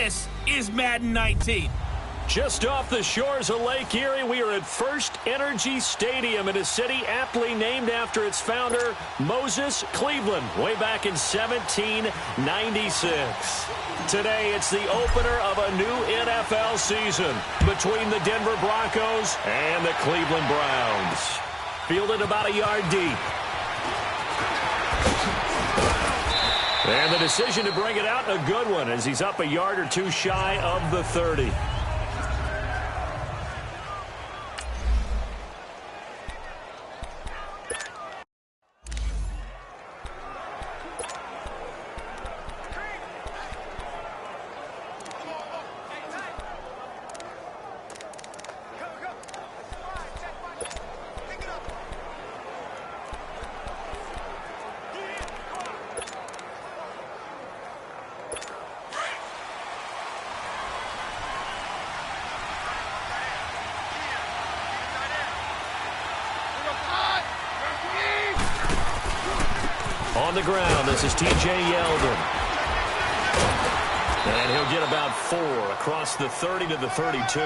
This is Madden 19. Just off the shores of Lake Erie, we are at First Energy Stadium in a city aptly named after its founder, Moses Cleveland, way back in 1796. Today, it's the opener of a new NFL season between the Denver Broncos and the Cleveland Browns. Fielded about a yard deep. And the decision to bring it out, a good one, as he's up a yard or two shy of the 30. On the ground, this is T.J. Yeldon. And he'll get about 4 across the 30 to the 32.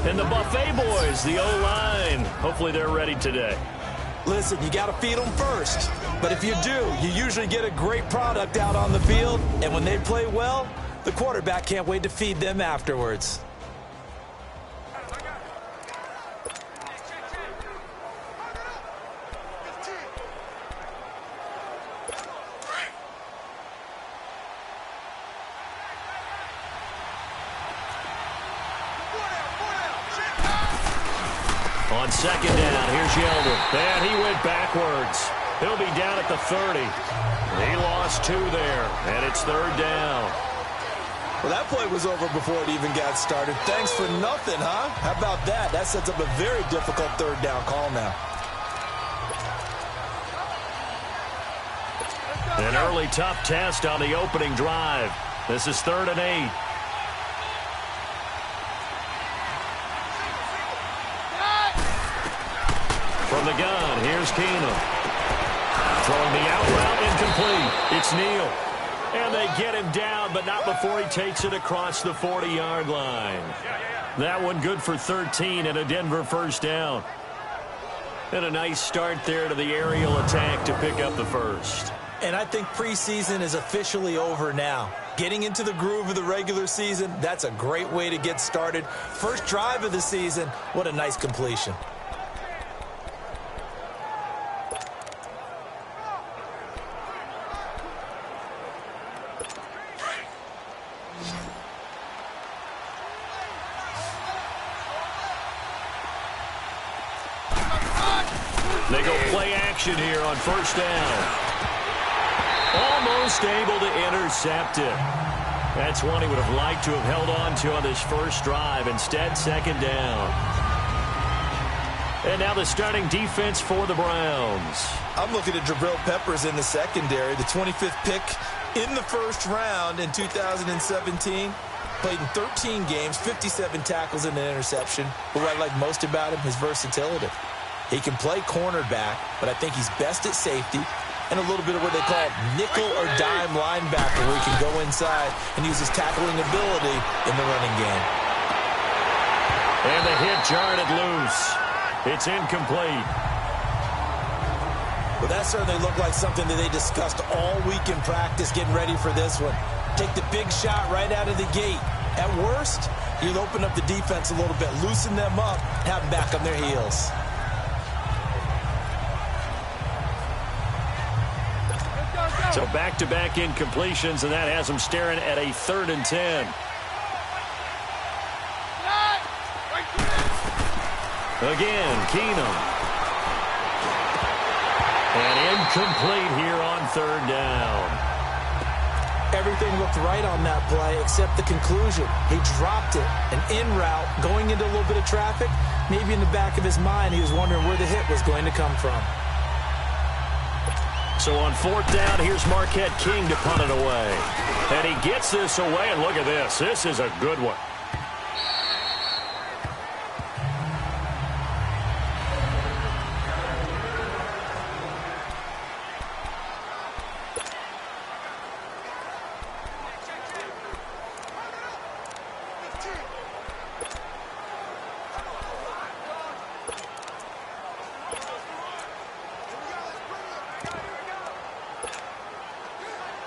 And the Buffet boys, the O-line, hopefully they're ready today. Listen, you got to feed them first. But if you do, you usually get a great product out on the field. And when they play well, the quarterback can't wait to feed them afterwards. On second down, here's Yeldon. And he went backwards. He'll be down at the 30. He lost 2 there, and it's third down. Well, that play was over before it even got started. Thanks for nothing, huh? How about that? That sets up a very difficult third down call now. An early tough test on the opening drive. This is 3rd and 8. From the gun, here's Keenum. Throwing the out route, incomplete. It's Neal. And they get him down, but not before he takes it across the 40-yard line. That one good for 13 and a Denver first down. And a nice start there to the aerial attack to pick up the first. And I think preseason is officially over now. Getting into the groove of the regular season, that's a great way to get started. First drive of the season, what a nice completion. They go play action here on first down. Almost able to intercept it. That's one he would have liked to have held on to on this first drive. Instead, second down. And now the starting defense for the Browns. I'm looking at Jabril Peppers in the secondary, the 25th pick in the first round in 2017. Played in 13 games, 57 tackles and an interception. But what I like most about him, his versatility. He can play cornerback, but I think he's best at safety and a little bit of what they call nickel or dime linebacker, where he can go inside and use his tackling ability in the running game. And the hit jarred it loose. It's incomplete. Well, that certainly looked like something that they discussed all week in practice, getting ready for this one. Take the big shot right out of the gate. At worst, you'll open up the defense a little bit, loosen them up, have them back on their heels. So back-to-back incompletions, and that has them staring at a 3rd and 10. Again, Keenum. And incomplete here on 3rd down. Everything looked right on that play except the conclusion. He dropped it, an in route, going into a little bit of traffic. Maybe in the back of his mind, he was wondering where the hit was going to come from. So on 4th down, here's Marquette King to punt it away. And he gets this away, and look at this. This is a good one.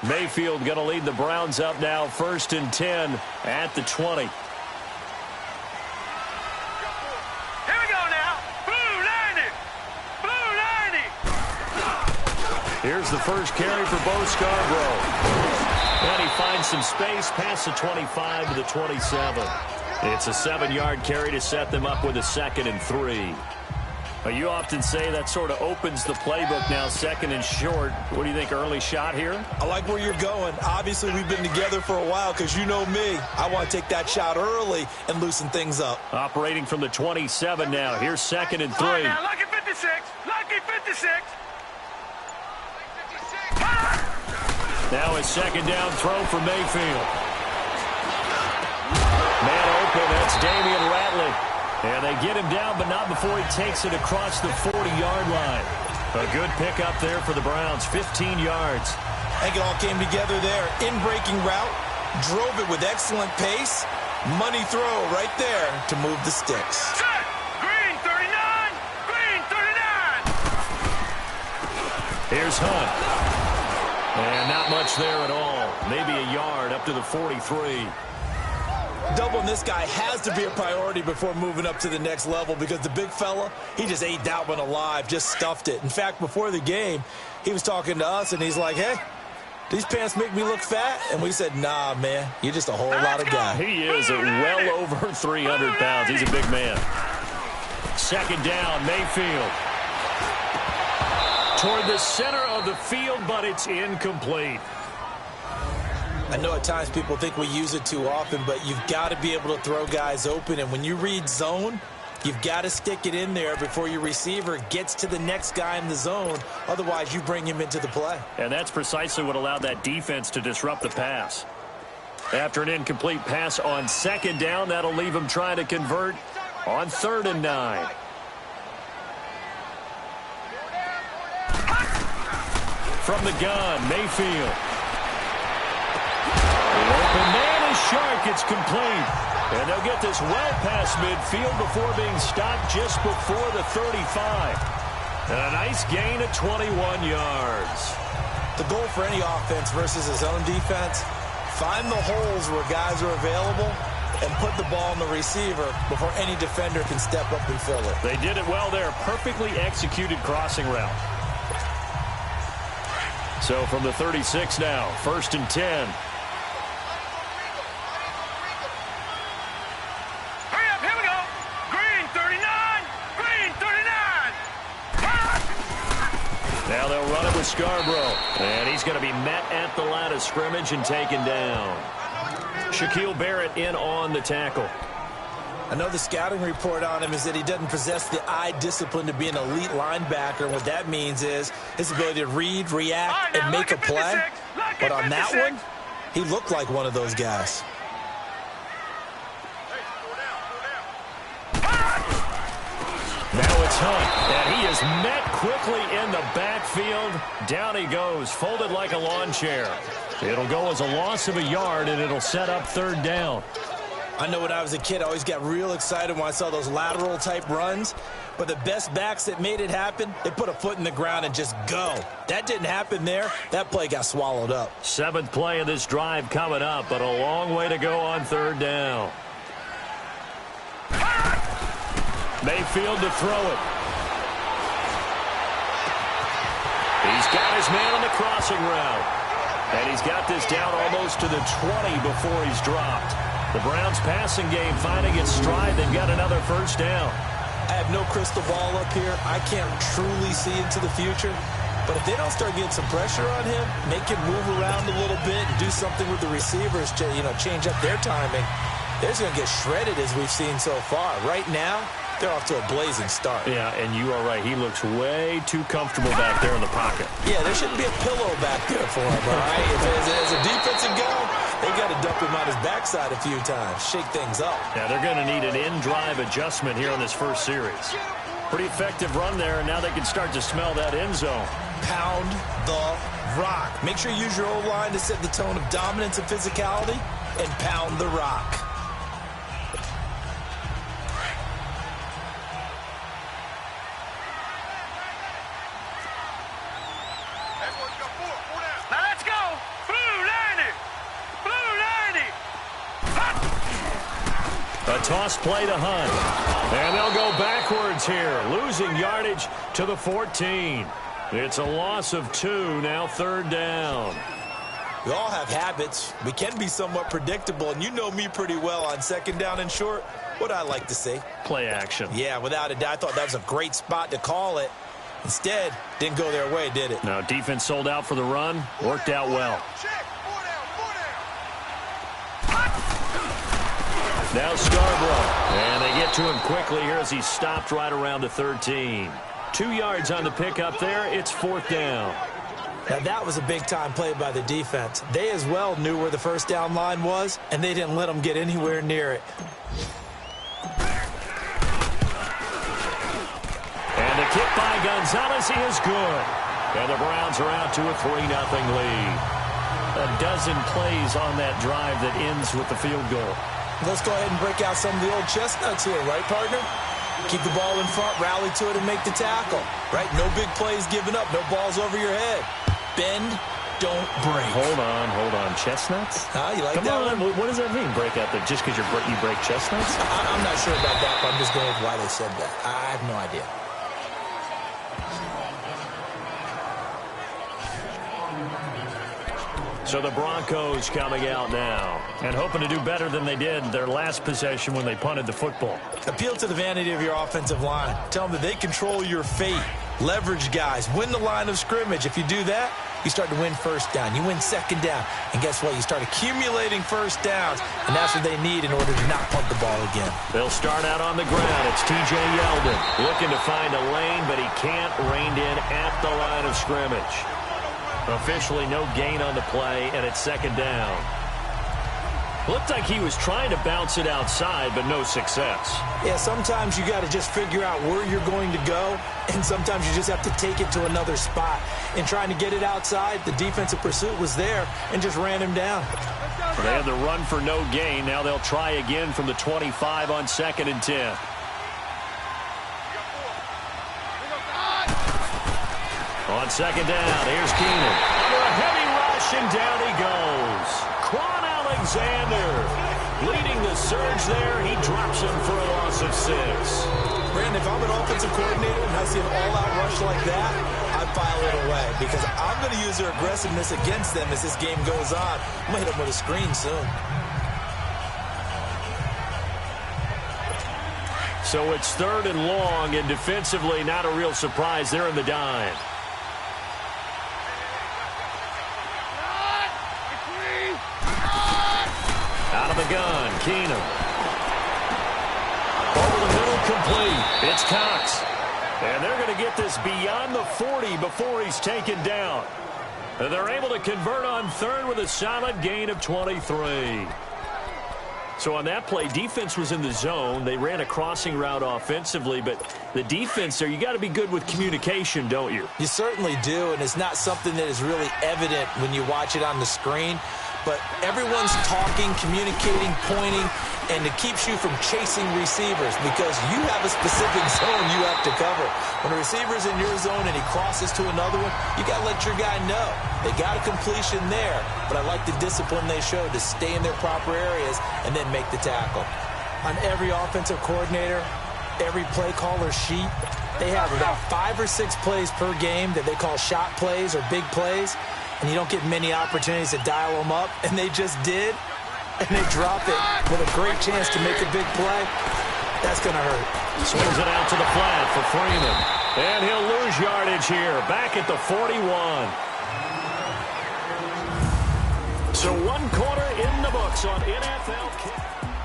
Mayfield going to lead the Browns up now, 1st and 10 at the 20. Here we go now. Blue 90. Blue 90. Here's the first carry for Bo Scarborough. And he finds some space past the 25 to the 27. It's a 7-yard carry to set them up with a 2nd and 3. You often say that sort of opens the playbook now, 2nd and short. What do you think, early shot here? I like where you're going. Obviously, we've been together for a while because you know me. I want to take that shot early and loosen things up. Operating from the 27 now. Here's 2nd and 3. Right now, lucky 56. Lucky 56. Now a 2nd down throw for Mayfield. Man open, that's Damian Ratley. And they get him down, but not before he takes it across the 40-yard line. A good pickup there for the Browns, 15 yards. I think it all came together there. In-breaking route, drove it with excellent pace. Money throw right there to move the sticks. Set. Green 39. Green 39. Here's Hunt. And not much there at all. Maybe a yard up to the 43. Doubling this guy has to be a priority before moving up to the next level because the big fella, he just ate that one alive, just stuffed it. In fact, before the game, he was talking to us, and he's like, hey, these pants make me look fat? And we said, nah, man, you're just a whole lot of guy. He is at well over 300 pounds. He's a big man. 2nd down, Mayfield. Toward the center of the field, but it's incomplete. I know at times people think we use it too often, but you've got to be able to throw guys open. And when you read zone, you've got to stick it in there before your receiver gets to the next guy in the zone. Otherwise, you bring him into the play. And that's precisely what allowed that defense to disrupt the pass. After an incomplete pass on 2nd down, that'll leave him trying to convert on 3rd and 9. From the gun, Mayfield. Open man is Shark. It's complete. And they'll get this well past midfield before being stopped just before the 35. And a nice gain of 21 yards. The goal for any offense versus his own defense, find the holes where guys are available and put the ball on the receiver before any defender can step up and fill it. They did it well there. Perfectly executed crossing route. So from the 36 now, 1st and 10. Now they'll run it with Scarborough. And he's going to be met at the line of scrimmage and taken down. Shaquille Barrett in on the tackle. I know the scouting report on him is that he doesn't possess the eye discipline to be an elite linebacker. And what that means is his ability to read, react, and make a play. But on that one, he looked like one of those guys. Now it's Hunt, and he is met quickly in the backfield. Down he goes, folded like a lawn chair. It'll go as a loss of a yard, and it'll set up 3rd down. I know when I was a kid, I always got real excited when I saw those lateral-type runs. But the best backs that made it happen, they put a foot in the ground and just go. That didn't happen there. That play got swallowed up. 7th play of this drive coming up, but a long way to go on 3rd down. Mayfield to throw it. He's got his man on the crossing route. And he's got this down almost to the 20 before he's dropped. The Browns passing game finding its stride. They've got another 1st down. I have no crystal ball up here. I can't truly see into the future. But if they don't start getting some pressure on him, make him move around a little bit and do something with the receivers to, change up their timing, they're just going to get shredded as we've seen so far. Right now, they're off to a blazing start. Yeah, and you are right. He looks way too comfortable back there in the pocket. Yeah, there shouldn't be a pillow back there for him, all right? As a defensive guy, they got to dump him on his backside a few times, shake things up. Yeah, they're going to need an in-drive adjustment here on this first series. Pretty effective run there, and now they can start to smell that end zone. Pound the rock. Make sure you use your O-line to set the tone of dominance and physicality, and pound the rock. Now let's go. Blue A toss play to Hunt. And they'll go backwards here, losing yardage to the 14. It's a loss of 2, now 3rd down. We all have habits. We can be somewhat predictable, and you know me pretty well on 2nd down and short. What I like to say? Play action. Yeah, without a doubt. I thought that was a great spot to call it. Instead, didn't go their way, did it? No, defense sold out for the run. Worked out well. Now Scarborough. And they get to him quickly here as he stopped right around the 13. 2 yards on the pickup there. It's 4th down. Now, that was a big-time play by the defense. They as well knew where the 1st down line was, and they didn't let them get anywhere near it. And the kick by Gonzalez, he is good. And the Browns are out to a 3-0 lead. A dozen plays on that drive that ends with the field goal. Let's go ahead and break out some of the old chestnuts here, right, partner? Keep the ball in front, rally to it, and make the tackle, right? No big plays given up, no balls over your head. Bend, don't break. Hold on. Chestnuts? You like Come that on. one? What does that mean, break out there? Just because you break chestnuts? I'm not sure about that, but I'm just going with why they said that. I have no idea. So the Broncos coming out now and hoping to do better than they did their last possession when they punted the football. Appeal to the vanity of your offensive line. Tell them that they control your fate. Leverage guys. Win the line of scrimmage. If you do that, you start to win 1st down. You win 2nd down. And guess what? You start accumulating 1st downs. And that's what they need in order to not punt the ball again. They'll start out on the ground. It's T.J. Yeldon looking to find a lane, but he can't rein in at the line of scrimmage. Officially no gain on the play, and it's 2nd down. Looked like he was trying to bounce it outside, but no success. Yeah, sometimes you got to just figure out where you're going to go, and sometimes you just have to take it to another spot. In trying to get it outside, the defensive pursuit was there and just ran him down. They had the run for no gain. Now they'll try again from the 25 on 2nd and 10. On 2nd down, here's Keenan. Under a heavy rush, and down he goes. Quan Alexander leading the surge there. He drops him for a loss of 6. Brandon, if I'm an offensive coordinator and I see an all-out rush like that, I'd file it away because I'm going to use their aggressiveness against them as this game goes on. I'm going to hit them with a screen soon. So it's 3rd and long, and defensively not a real surprise. They're in the dime. Out of the gun, Keenum. Over the middle, complete. It's Cox. And they're going to get this beyond the 40 before he's taken down. And they're able to convert on 3rd with a solid gain of 23. So on that play, defense was in the zone. They ran a crossing route offensively, but the defense there, you got to be good with communication, don't you? You certainly do, and it's not something that is really evident when you watch it on the screen. But everyone's talking, communicating, pointing, and it keeps you from chasing receivers because you have a specific zone you have to cover. When a receiver's in your zone and he crosses to another one, you got to let your guy know. They got a completion there, but I like the discipline they showed to stay in their proper areas and then make the tackle. On every offensive coordinator, every play caller sheet, they have about 5 or 6 plays per game that they call shot plays or big plays. And you don't get many opportunities to dial them up, and they just did, and they drop it with a great chance to make a big play. That's going to hurt. Swings it out to the flat for Freeman. And he'll lose yardage here, back at the 41. So 1 quarter in the books on NFL Kick.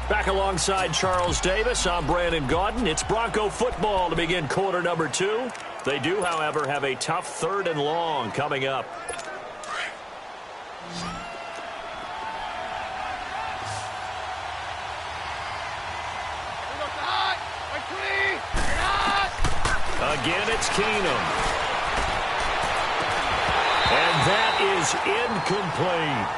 Back alongside Charles Davis, I'm Brandon Gaudin. It's Bronco football to begin quarter number 2. They do, however, have a tough 3rd and long coming up. Again, it's Keenum. And that is incomplete.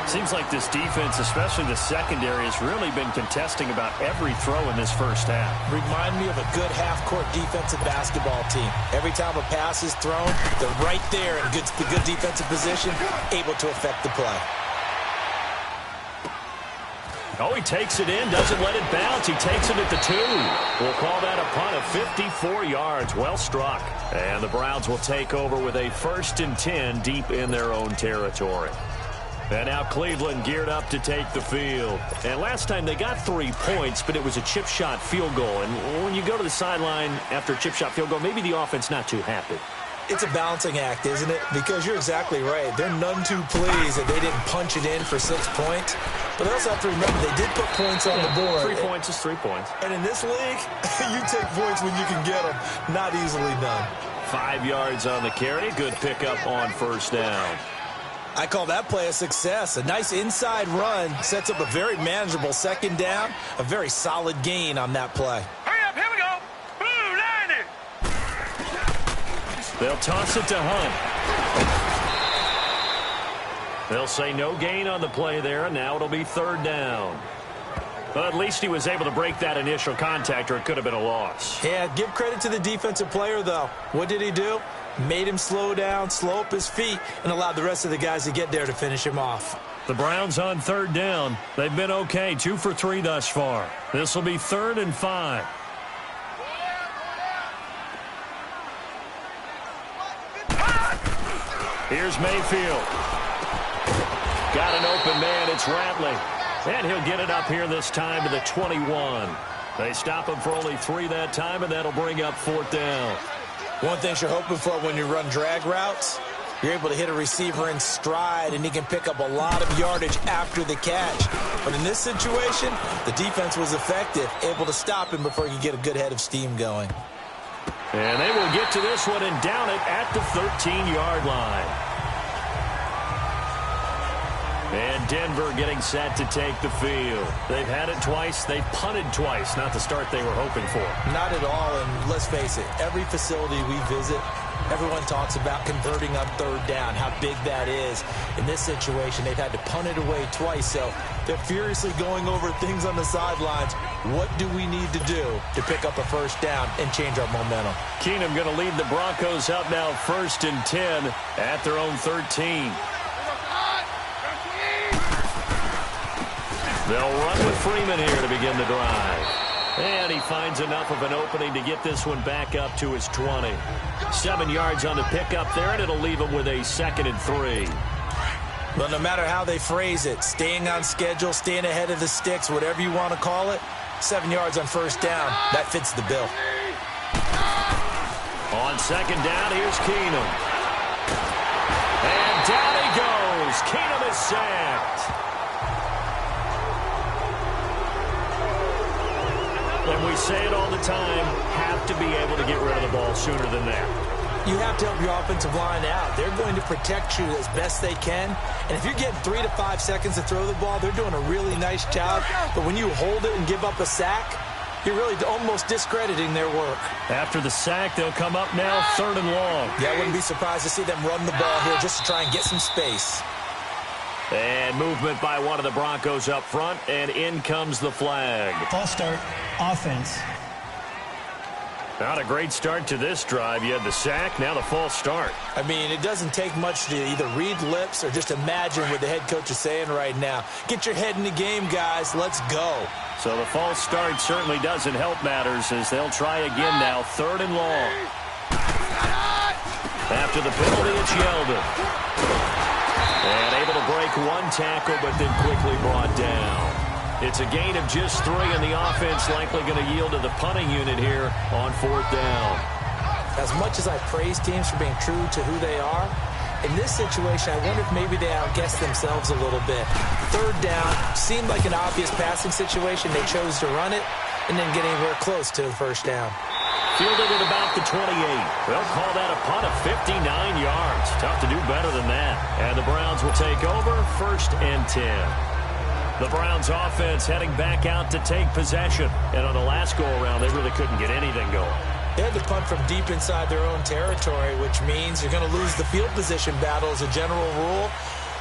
Seems like this defense, especially the secondary, has really been contesting about every throw in this first half. Remind me of a good half-court defensive basketball team. Every time a pass is thrown, they're right there in good defensive position, able to affect the play. Oh, he takes it in, doesn't let it bounce. He takes it at the 2. We'll call that a punt of 54 yards. Well struck. And the Browns will take over with a 1st and 10 deep in their own territory. And now Cleveland geared up to take the field. And last time they got 3 points, but it was a chip shot field goal. And when you go to the sideline after a chip shot field goal, maybe the offense not too happy. It's a balancing act, isn't it? Because you're exactly right. They're none too pleased that they didn't punch it in for 6 points. But they also have to remember they did put points on the board. 3 points is 3 points. And in this league, you take points when you can get them. Not easily done. 5 yards on the carry. Good pickup on 1st down. I call that play a success. A nice inside run sets up a very manageable 2nd down. A very solid gain on that play. Hurry up, here we go. Blue, line it. They'll toss it to Hunt. They'll say no gain on the play there, and now it'll be 3rd down. Well, at least he was able to break that initial contact, or it could have been a loss. Yeah, give credit to the defensive player, though. What did he do? Made him slow down, slow up his feet, and allowed the rest of the guys to get there to finish him off. The Browns on 3rd down. They've been okay, 2 for 3 thus far. This will be 3rd and 5. Here's Mayfield. Got an open man. It's Ratley. And he'll get it up here this time to the 21. They stop him for only 3 that time, and that'll bring up 4th down. One thing you're hoping for when you run drag routes, you're able to hit a receiver in stride, and he can pick up a lot of yardage after the catch. But in this situation, the defense was effective, able to stop him before he could get a good head of steam going. And they will get to this one and down it at the 13-yard line. And Denver getting set to take the field. They've had it twice. They've punted twice. Not the start they were hoping for. Not at all, and let's face it, every facility we visit, everyone talks about converting on 3rd down, how big that is. In this situation, they've had to punt it away twice, so they're furiously going over things on the sidelines. What do we need to do to pick up a 1st down and change our momentum? Keenum going to lead the Broncos up now 1st and 10 at their own 13. They'll run with Freeman here to begin the drive. And he finds enough of an opening to get this one back up to his 20. 7 yards on the pickup there, and it'll leave him with a 2nd and 3. Well, no matter how they phrase it, staying on schedule, staying ahead of the sticks, whatever you want to call it, 7 yards on 1st down, that fits the bill. On 2nd down, here's Keenum. And down he goes. Keenum is sacked. And we say it all the time, have to be able to get rid of the ball sooner than that. You have to help your offensive line out. They're going to protect you as best they can. And if you're getting 3 to 5 seconds to throw the ball, they're doing a really nice job. But when you hold it and give up a sack, you're really almost discrediting their work. After the sack, they'll come up now 3rd and long. Yeah, I wouldn't be surprised to see them run the ball here just to try and get some space. And movement by one of the Broncos up front, and in comes the flag. False start, offense. Not a great start to this drive. You had the sack, now the false start. I mean, it doesn't take much to either read lips or just imagine what the head coach is saying right now. Get your head in the game, guys. Let's go. So the false start certainly doesn't help matters as they'll try again now, 3rd and long. After the penalty, it's Yeldon. And able to break 1 tackle, but then quickly brought down. It's a gain of just 3, and the offense likely going to yield to the punting unit here on 4th down. As much as I praise teams for being true to who they are, in this situation, I wonder if maybe they outguessed themselves a little bit. 3rd down seemed like an obvious passing situation. They chose to run it and didn't get anywhere close to the 1st down. Fielded at about the 28. They'll call that a punt of 59 yards. Tough to do better than that. And the Browns will take over 1st and 10. The Browns offense heading back out to take possession. And on the last go-around, they really couldn't get anything going. They had to punt from deep inside their own territory, which means you're going to lose the field position battle as a general rule.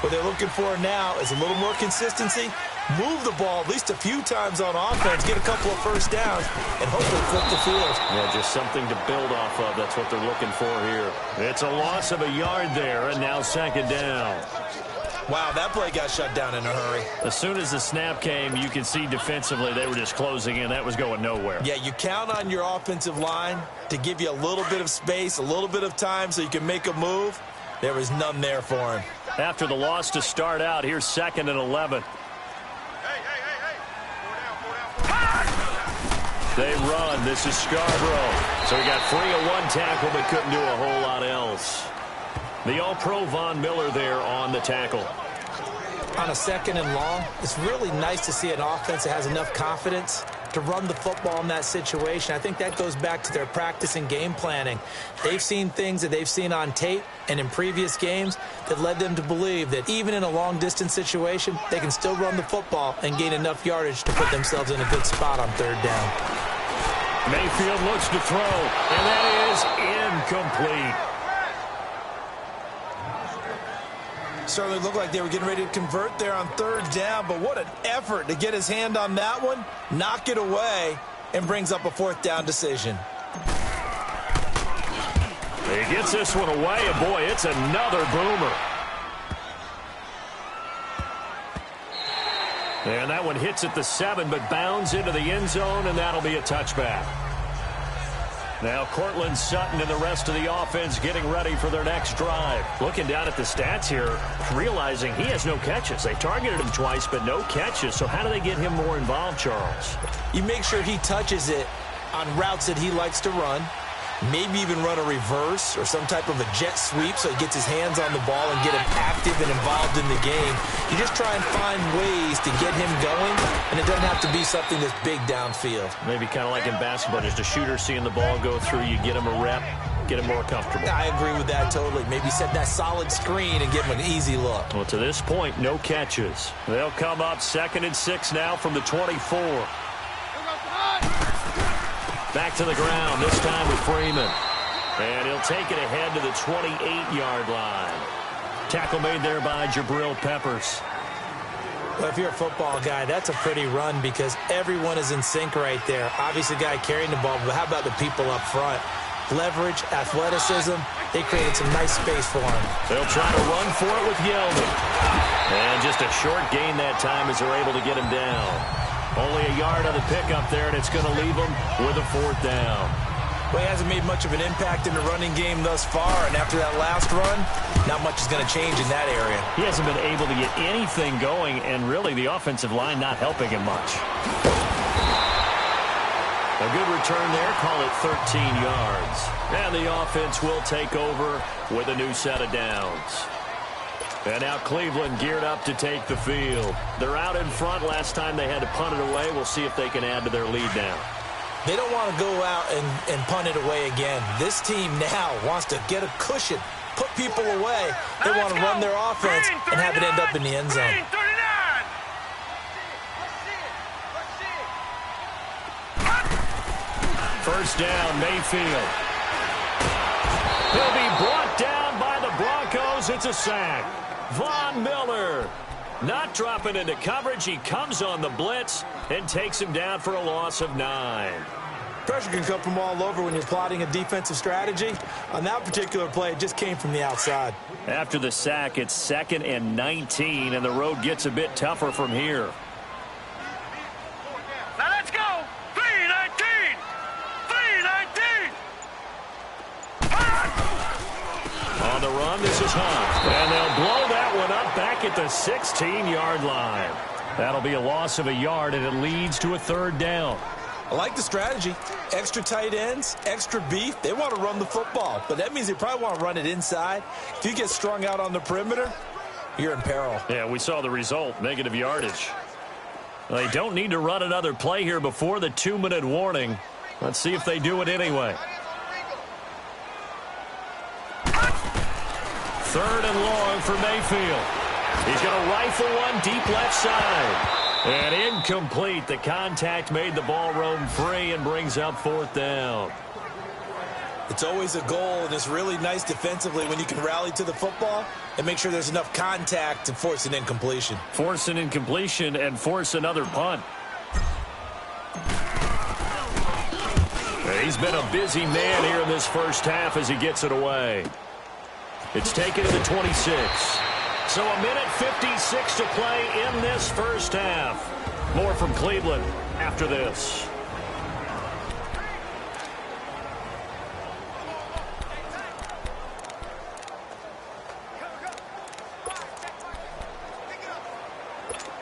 What they're looking for now is a little more consistency. Move the ball at least a few times on offense, get a couple of 1st downs, and hopefully flip the field. Yeah, just something to build off of. That's what they're looking for here. It's a loss of a yard there, and now 2nd down. Wow, that play got shut down in a hurry. As soon as the snap came, you could see defensively they were just closing in. That was going nowhere. Yeah, you count on your offensive line to give you a little bit of space, a little bit of time so you can make a move. There was none there for him. After the loss to start out, here's 2nd and 11. They run. This is Scarborough. So he got free of one tackle but couldn't do a whole lot else. The All-Pro Von Miller there on the tackle. On a 2nd and long, it's really nice to see an offense that has enough confidence to run the football in that situation. I think that goes back to their practice and game planning. They've seen things that they've seen on tape and in previous games that led them to believe that even in a long-distance situation, they can still run the football and gain enough yardage to put themselves in a good spot on 3rd down. Mayfield looks to throw, and that is incomplete. Certainly looked like they were getting ready to convert there on 3rd down, but what an effort to get his hand on that one, knock it away, and brings up a 4th down decision. He gets this one away, and boy, it's another boomer. And that one hits at the 7, but bounds into the end zone, and that'll be a touchback. Now Cortland Sutton and the rest of the offense getting ready for their next drive. Looking down at the stats here, realizing he has no catches. They targeted him twice, but no catches. So how do they get him more involved, Charles? You make sure he touches it on routes that he likes to run. Maybe even run a reverse or some type of a jet sweep so he gets his hands on the ball and get him active and involved in the game. You just try and find ways to get him going, and it doesn't have to be something that's big downfield. Maybe kind of like in basketball, just a shooter seeing the ball go through, you get him a rep, get him more comfortable. I agree with that totally. Maybe set that solid screen and give him an easy look. Well, to this point, no catches. They'll come up 2nd and 6 now from the 24. Back to the ground, this time with Freeman. And he'll take it ahead to the 28-yard line. Tackle made there by Jabril Peppers. Well, if you're a football guy, that's a pretty run because everyone is in sync right there. Obviously, the guy carrying the ball, but how about the people up front? Leverage, athleticism, they created some nice space for him. They'll try to run for it with Yeldon. And just a short gain that time as they're able to get him down. Only a yard on the pickup there, and it's going to leave him with a 4th down. Well, he hasn't made much of an impact in the running game thus far, and after that last run, not much is going to change in that area. He hasn't been able to get anything going, and really the offensive line not helping him much. A good return there, call it 13 yards. And the offense will take over with a new set of downs. And now Cleveland geared up to take the field. They're out in front. Last time they had to punt it away. We'll see if they can add to their lead now. They don't want to go out and punt it away again. This team now wants to get a cushion, put people away. They want to run their offense and have it end up in the end zone. First down, Mayfield. He'll be brought down by the Broncos. It's a sack. Von Miller not dropping into coverage. He comes on the blitz and takes him down for a loss of 9. Pressure can come from all over when you're plotting a defensive strategy. On that particular play, it just came from the outside. After the sack, it's 2nd and 19, and the road gets a bit tougher from here. Now let's go. 3-19. 3-19. On the run, this is Hunt. And they'll blow that one up back at the 16-yard line. That'll be a loss of a yard, and it leads to a 3rd down. I like the strategy. Extra tight ends, extra beef. They want to run the football, but that means they probably want to run it inside. If you get strung out on the perimeter, you're in peril. Yeah, we saw the result, negative yardage. They don't need to run another play here before the 2-minute warning. Let's see if they do it anyway. 3rd and long for Mayfield. He's going to rifle one deep left side. And incomplete. The contact made the ball roam free and brings up 4th down. It's always a goal, and it's really nice defensively when you can rally to the football and make sure there's enough contact to force an incompletion. Force an incompletion and force another punt. He's been a busy man here in this first half as he gets it away. It's taken to the 26. So a minute 56 to play in this first half. More from Cleveland after this.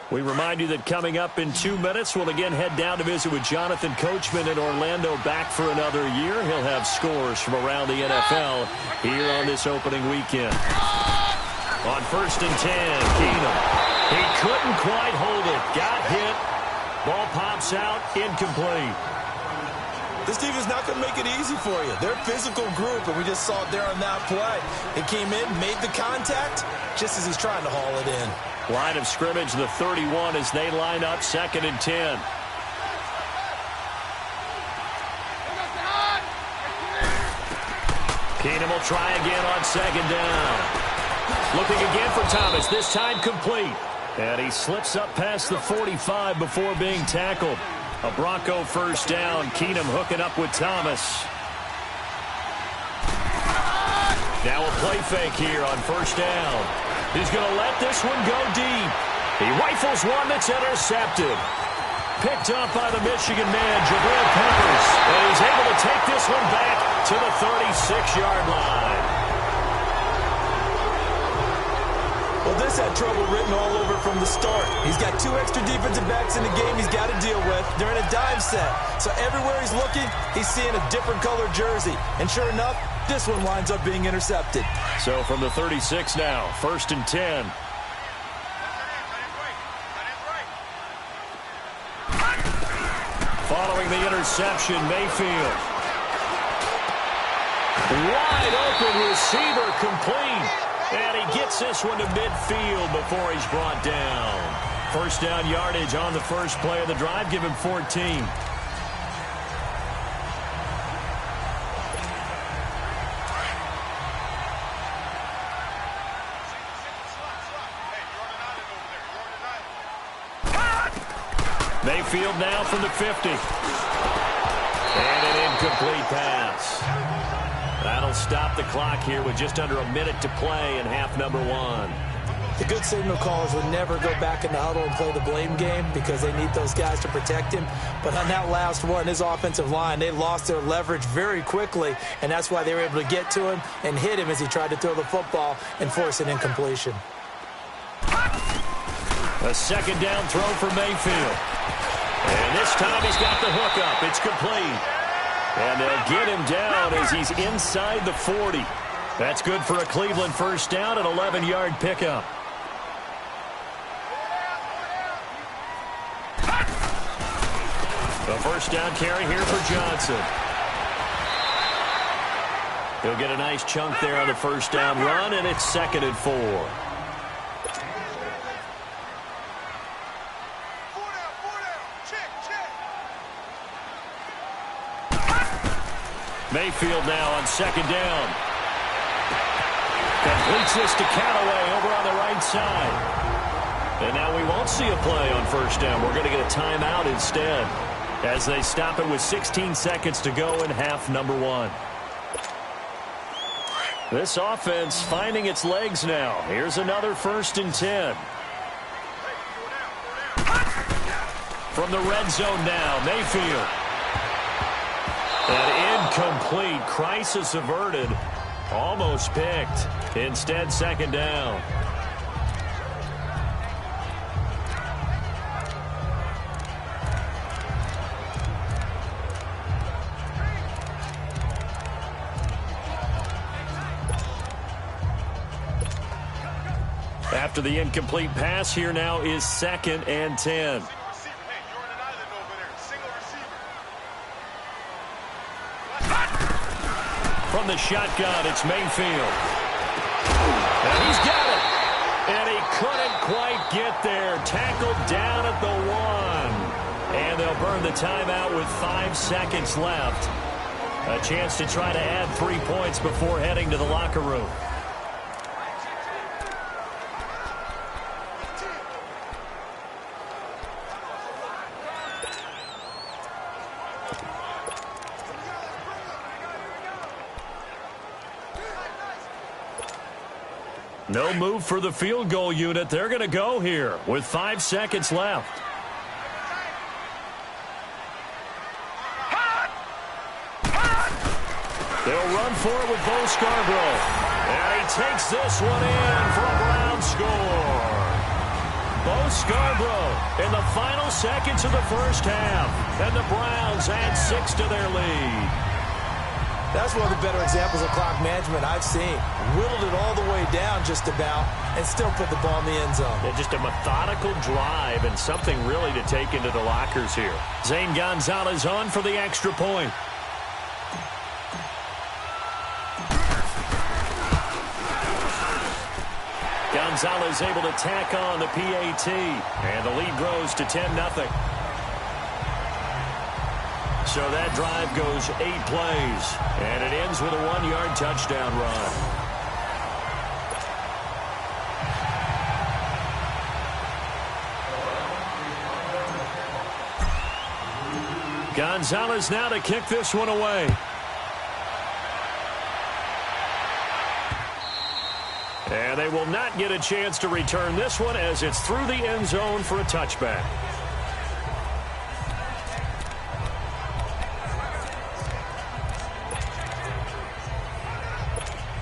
We remind you that coming up in 2 minutes, we'll again head down to visit with Jonathan Coachman in Orlando, back for another year. He'll have scores from around the NFL here on this opening weekend. On 1st and 10, Keenum. He couldn't quite hold it. Got hit. Ball pops out, incomplete. This team is not going to make it easy for you. They're a physical group, and we just saw it there on that play. He came in, made the contact, just as he's trying to haul it in. Line of scrimmage, the 31 as they line up 2nd and 10. Keenum will try again on 2nd down. Looking again for Thomas, this time complete. And he slips up past the 45 before being tackled. A Bronco first down. Keenum hooking up with Thomas. Now a play fake here on 1st down. He's going to let this one go deep. He rifles one that's intercepted. Picked up by the Michigan man, Jabril Peppers. And he's able to take this one back to the 36-yard line. Well, this had trouble written all over from the start. He's got 2 extra defensive backs in the game he's got to deal with. They're in a dime set. So everywhere he's looking, he's seeing a different colored jersey. And sure enough, this one winds up being intercepted. So from the 36 now, 1st and 10. Following the interception, Mayfield. Wide open receiver, complete. And he gets this one to midfield before he's brought down. 1st down yardage on the first play of the drive. Give him 14. Mayfield now from the 50. And an incomplete pass. That'll stop the clock here with just under a minute to play in half number 1. The good signal callers would never go back in the huddle and play the blame game because they need those guys to protect him. But on that last one, his offensive line, they lost their leverage very quickly, and that's why they were able to get to him and hit him as he tried to throw the football and force an incompletion. A 2nd down throw for Mayfield. And this time he's got the hook up. It's complete. And they'll get him down as he's inside the 40. That's good for a Cleveland first down, an 11-yard pickup. The first down carry here for Johnson. He'll get a nice chunk there on the first down run, and it's 2nd and 4. Mayfield now on 2nd down. Completes this to Callaway over on the right side. And now we won't see a play on 1st down. We're going to get a timeout instead as they stop it with 16 seconds to go in half number 1. This offense finding its legs now. Here's another 1st and 10. From the red zone now, Mayfield. An incomplete. Crisis averted. Almost picked. Instead, 2nd down. After the incomplete pass, here now is 2nd and 10. From the shotgun, it's Mayfield. And he's got it. And he couldn't quite get there. Tackled down at the 1. And they'll burn the timeout with 5 seconds left. A chance to try to add 3 points before heading to the locker room. No move for the field goal unit. They're going to go here with 5 seconds left. They'll run for it with Bo Scarborough. And he takes this one in for a Brown score. Bo Scarborough in the final seconds of the first half. And the Browns add 6 to their lead. That's one of the better examples of clock management I've seen. Whittled it all the way down just about and still put the ball in the end zone. Yeah, just a methodical drive and something really to take into the lockers here. Zane Gonzalez on for the extra point. Gonzalez able to tack on the PAT. And the lead grows to 10-0. So that drive goes 8 plays. And it ends with a 1-yard touchdown run. Gonzalez now to kick this one away. And they will not get a chance to return this one as it's through the end zone for a touchback.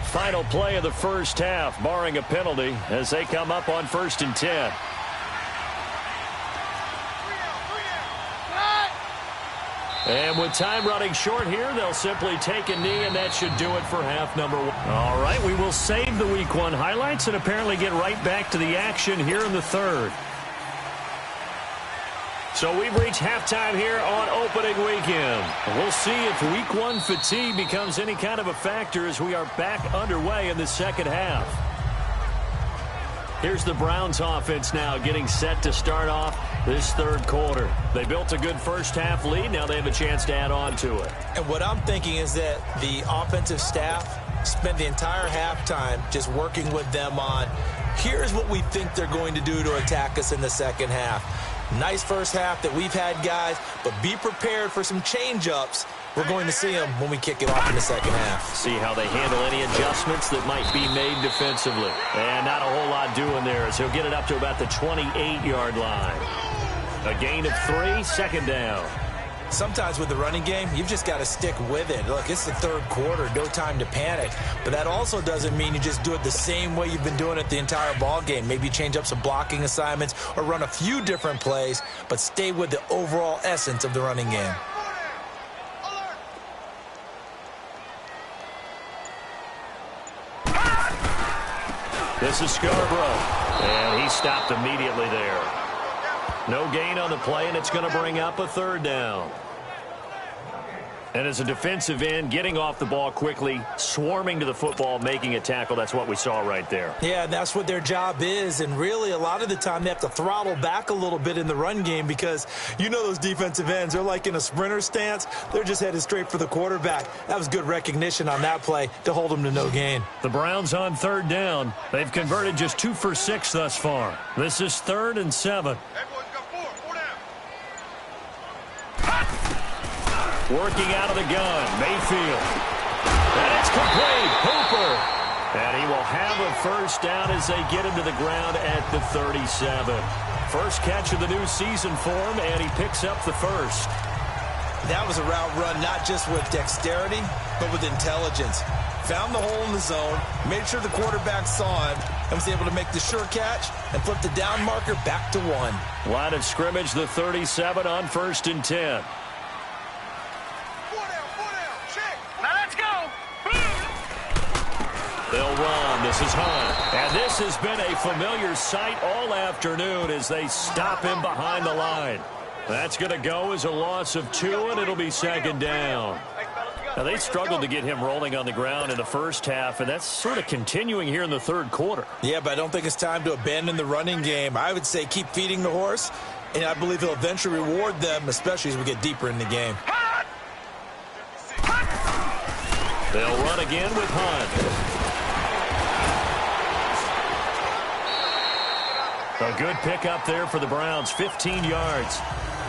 Final play of the first half, barring a penalty, as they come up on 1st and 10. And with time running short here, they'll simply take a knee, and that should do it for half number 1. All right, we will save the Week 1 highlights and apparently get right back to the action here in the third. So we've reached halftime here on opening weekend. We'll see if Week 1 fatigue becomes any kind of a factor as we are back underway in the second half. Here's the Browns offense now getting set to start off this third quarter. They built a good first half lead. Now they have a chance to add on to it. And what I'm thinking is that the offensive staff spent the entire halftime just working with them on, here's what we think they're going to do to attack us in the second half. Nice first half that we've had, guys, but be prepared for some change-ups. We're going to see them when we kick it off in the second half. See how they handle any adjustments that might be made defensively. And not a whole lot doing there as he'll get it up to about the 28-yard line. A gain of 3, second down. Sometimes with the running game, you've just got to stick with it. Look, it's the third quarter, no time to panic. But that also doesn't mean you just do it the same way you've been doing it the entire ball game. Maybe change up some blocking assignments or run a few different plays, but stay with the overall essence of the running game. This is Scarborough, and he stopped immediately there. No gain on the play, and it's going to bring up a third down. And as a defensive end, getting off the ball quickly, swarming to the football, making a tackle, that's what we saw right there. Yeah, that's what their job is, and really a lot of the time they have to throttle back a little bit in the run game because you know those defensive ends, they're like in a sprinter stance. They're just headed straight for the quarterback. That was good recognition on that play to hold them to no gain. The Browns on third down. They've converted just 2 for 6 thus far. This is 3rd and 7. Working out of the gun, Mayfield. And it's complete. Hooper. And he will have a first down as they get him to the ground at the 37. First catch of the new season for him, and he picks up the first. That was a route run not just with dexterity, but with intelligence. Found the hole in the zone, made sure the quarterback saw him, and was able to make the sure catch and flip the down marker back to 1. Line of scrimmage, the 37 on 1st and 10. They'll run. This is Hunt. And this has been a familiar sight all afternoon as they stop him behind the line. That's going to go as a loss of 2, and it'll be second down. Now, they struggled to get him rolling on the ground in the first half, and that's sort of continuing here in the third quarter. Yeah, but I don't think it's time to abandon the running game. I would say keep feeding the horse, and I believe he'll eventually reward them, especially as we get deeper in the game. They'll run again with Hunt. A good pickup there for the Browns, 15 yards.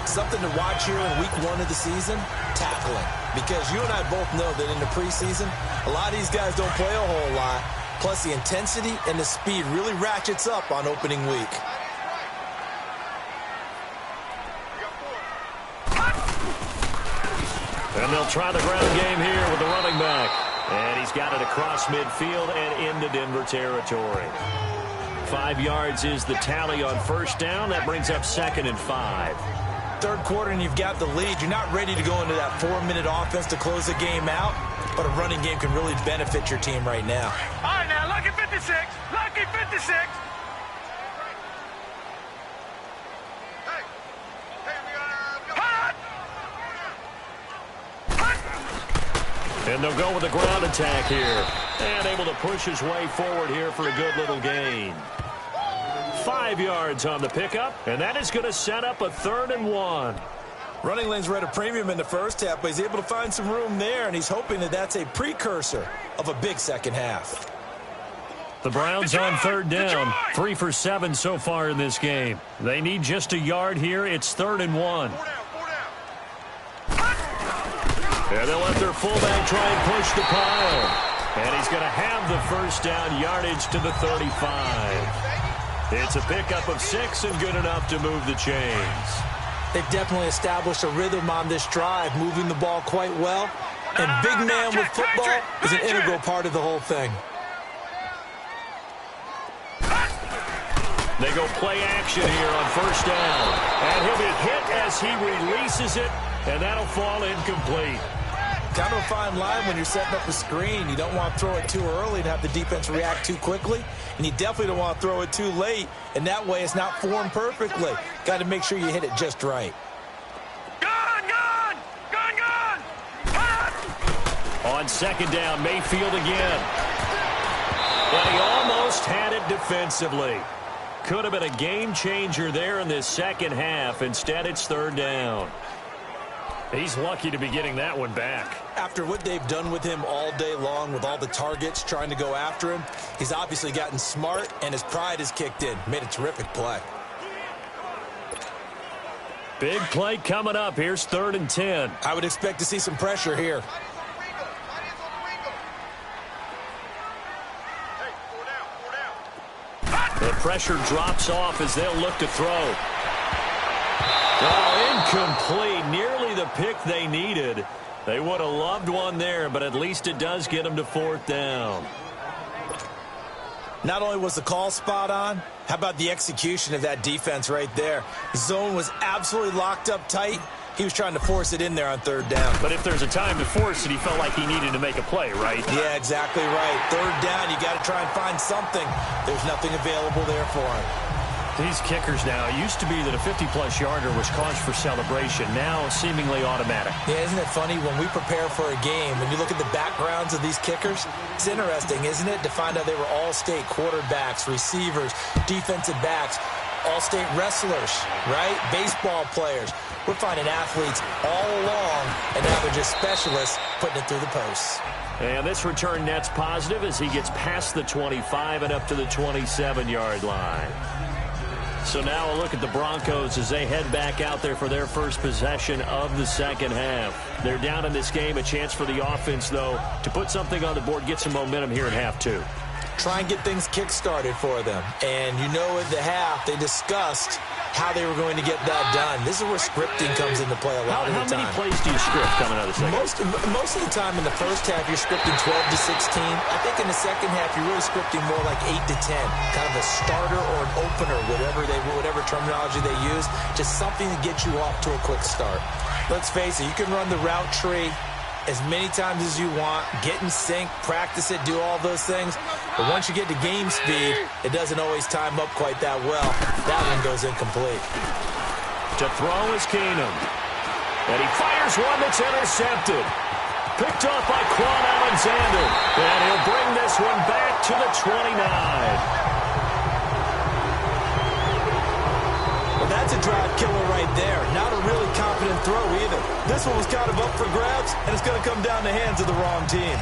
Something to watch here in week 1 of the season, tackling. Because you and I both know that in the preseason, a lot of these guys don't play a whole lot. Plus, the intensity and the speed really ratchets up on opening week. And they'll try the ground game here with the running back. And he's got it across midfield and into Denver territory. 5 yards is the tally on first down. That brings up 2nd and 5. Third quarter and you've got the lead. You're not ready to go into that 4-minute offense to close the game out, but a running game can really benefit your team right now. All right, now, lucky 56. Lucky 56. And they'll go with a ground attack here. And able to push his way forward here for a good little gain. 5 yards on the pickup, and that is going to set up a 3rd and 1. Running lanes were at a premium in the first half, but he's able to find some room there, and he's hoping that that's a precursor of a big second half. The Browns on 3rd down. 3 for 7 so far in this game. They need just a yard here. It's 3rd and 1. And they'll let their fullback try and push the pile. And he's going to have the first down yardage to the 35. It's a pickup of 6 and good enough to move the chains. They've definitely established a rhythm on this drive, moving the ball quite well. And big man with football is an integral part of the whole thing. They go play action here on first down. And he'll be hit as he releases it, and that'll fall incomplete. Kind of a fine line when you're setting up a screen. You don't want to throw it too early and have the defense react too quickly. And you definitely don't want to throw it too late, and that way it's not formed perfectly. Got to make sure you hit it just right. Gone! On 2nd down, Mayfield again. But he almost had it defensively. Could have been a game changer there in this second half. Instead, it's 3rd down. He's lucky to be getting that one back. After what they've done with him all day long with all the targets trying to go after him, he's obviously gotten smart, and his pride has kicked in. Made a terrific play. Big play coming up. Here's 3rd and 10. I would expect to see some pressure here. The pressure drops off as they'll look to throw. Oh, incomplete. Nearly the pick they needed. They would have loved one there, but at least it does get them to 4th down. Not only was the call spot on, how about the execution of that defense right there? The zone was absolutely locked up tight. He was trying to force it in there on 3rd down. But if there's a time to force it, he felt like he needed to make a play, right? Yeah, exactly right. 3rd down, you got to try and find something. There's nothing available there for him. These kickers now, it used to be that a 50-plus yarder was cause for celebration. Now, seemingly automatic. Yeah, isn't it funny? When we prepare for a game, when you look at the backgrounds of these kickers, it's interesting, isn't it, to find out they were all-state quarterbacks, receivers, defensive backs, all-state wrestlers, right? Baseball players. We're finding athletes all along, and now they're just specialists putting it through the posts. And this return net's positive as he gets past the 25 and up to the 27-yard line. So now a look at the Broncos as they head back out there for their first possession of the second half. They're down in this game. A chance for the offense, though, to put something on the board, get some momentum here in half 2. Try and get things kick-started for them. And you know at the half, they discussed how they were going to get that done. This is where scripting comes into play a lot of the time. How many plays do you script coming out of the second? Most of the time in the first half, you're scripting 12 to 16. I think in the second half, you're really scripting more like 8 to 10. Kind of a starter or an opener, whatever terminology they use. Just something to get you off to a quick start. Let's face it, you can run the route tree as many times as you want, get in sync, practice it, do all those things. But once you get to game speed, it doesn't always time up quite that well. That one goes incomplete. To throw is Keenum. And he fires one that's intercepted. Picked off by Quan Alexander. And he'll bring this one back to the 29. Well, that's a drive killer right there. Not a really confident throw either. This one was kind of up for grabs, and it's going to come down the hands of the wrong team.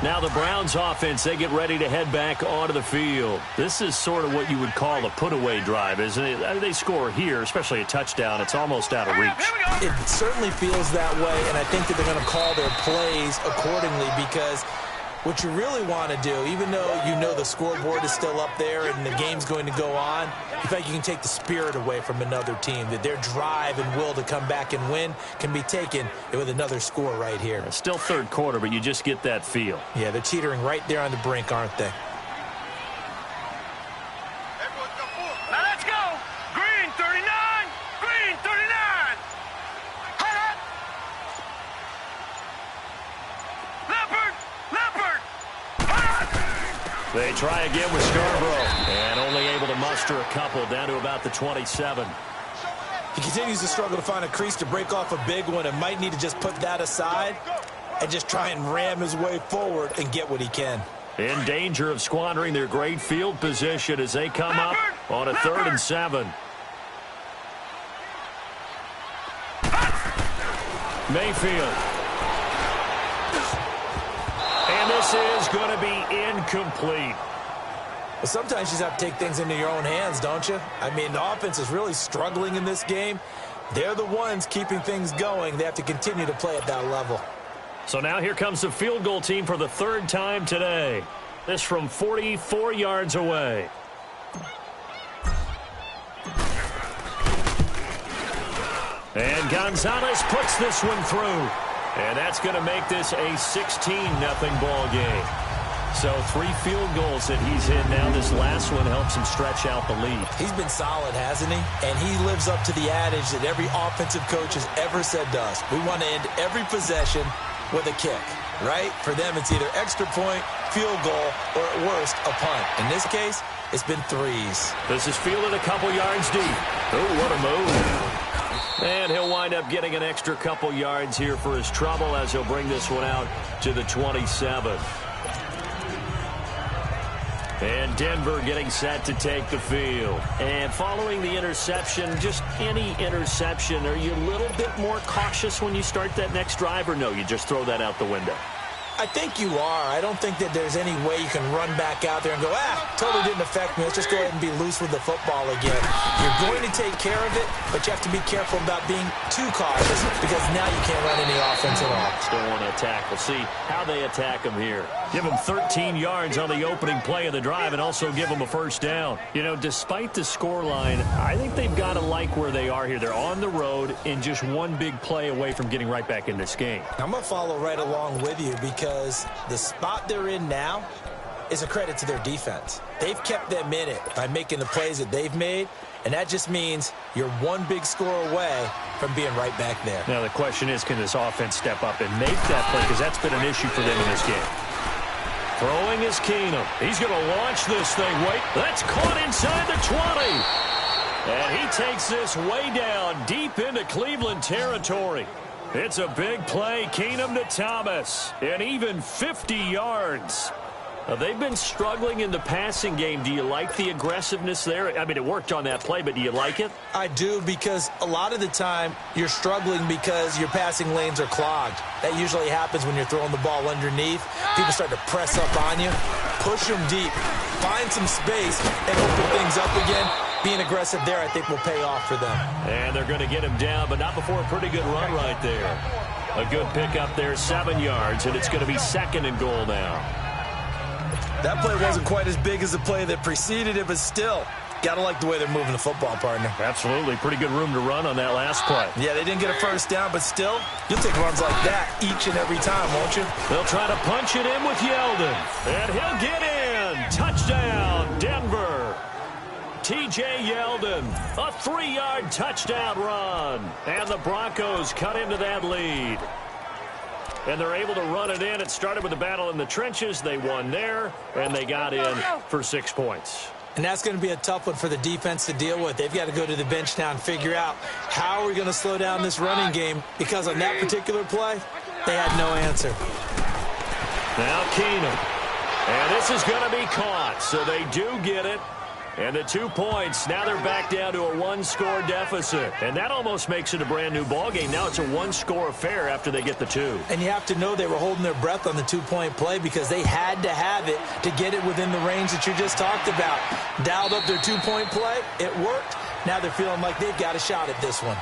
Now the Browns offense, they get ready to head back onto the field. This is sort of what you would call a put-away drive, isn't it? They score here, especially a touchdown. It's almost out of reach. It certainly feels that way, and I think that they're going to call their plays accordingly because what you really want to do, even though you know the scoreboard is still up there and the game's going to go on, you think you can take the spirit away from another team, that their drive and will to come back and win can be taken with another score right here. Still third quarter, but you just get that feel. Yeah, they're teetering right there on the brink, aren't they? Now let's go. Green 39. Green 39. Hot. Leopard. Leopard. Hot. They try again with Scarborough, and only able to muster a couple down to about the 27. He continues to struggle to find a crease to break off a big one and might need to just put that aside and just try and ram his way forward and get what he can. In danger of squandering their great field position as they come up on a 3rd and 7. Mayfield. And this is going to be incomplete. Well, sometimes you just have to take things into your own hands, don't you? I mean, the offense is really struggling in this game. They're the ones keeping things going. They have to continue to play at that level. So now here comes the field goal team for the 3rd time today. This from 44 yards away. And Gonzalez puts this one through. And that's going to make this a 16-0 ball game. So 3 field goals that he's in now. This last one helps him stretch out the lead. He's been solid, hasn't he? And he lives up to the adage that every offensive coach has ever said to us. We want to end every possession with a kick, right? For them, it's either extra point, field goal, or at worst, a punt. In this case, it's been 3s. This is fielded a couple yards deep. Oh, what a move. And he'll wind up getting an extra couple yards here for his trouble as he'll bring this one out to the 27. And Denver getting set to take the field. And following the interception, just any interception, are you a little bit more cautious when you start that next drive, or no, you just throw that out the window? I think you are. I don't think that there's any way you can run back out there and go, totally didn't affect me. Let's just go ahead and be loose with the football again. You're going to take care of it, but you have to be careful about being too cautious because now you can't run any offense at all. Still want to attack. We'll see how they attack him here. Give them 13 yards on the opening play of the drive and also give them a first down. You know, despite the scoreline, I think they've got to like where they are here. They're on the road and just one big play away from getting right back in this game. I'm going to follow right along with you because the spot they're in now is a credit to their defense. They've kept them in it by making the plays that they've made, and that just means you're one big score away from being right back there. Now the question is, can this offense step up and make that play, because that's been an issue for them in this game. Throwing is Keenum. He's going to launch this thing. Wait, that's caught inside the 20. And he takes this way down deep into Cleveland territory. It's a big play. Keenum to Thomas. And even 50 yards. They've been struggling in the passing game. Do you like the aggressiveness there? I mean, it worked on that play, but do you like it? I do, because a lot of the time you're struggling because your passing lanes are clogged. That usually happens when you're throwing the ball underneath. People start to press up on you. Push them deep. Find some space and open things up again. Being aggressive there, I think, will pay off for them. And they're going to get him down, but not before a pretty good run right there. A good pickup there, 7 yards, and it's going to be 2nd and goal now. That play wasn't quite as big as the play that preceded it, but still, got to like the way they're moving the football, partner. Absolutely. Pretty good room to run on that last play. Yeah, they didn't get a first down, but still, you'll take runs like that each and every time, won't you? They'll try to punch it in with Yeldon. And he'll get in. Touchdown, Denver. T.J. Yeldon, a 3-yard touchdown run. And the Broncos cut into that lead. And they're able to run it in. It started with a battle in the trenches. They won there, and they got in for 6 points. And that's going to be a tough one for the defense to deal with. They've got to go to the bench now and figure out how are we going to slow down this running game, because on that particular play, they had no answer. Now Keenum. And this is going to be caught, so they do get it. And the 2 points, now they're back down to a one-score deficit. And that almost makes it a brand-new ballgame. Now it's a one-score affair after they get the two. And you have to know they were holding their breath on the two-point play because they had to have it to get it within the range that you just talked about. Dialed up their two-point play. It worked. Now they're feeling like they've got a shot at this one.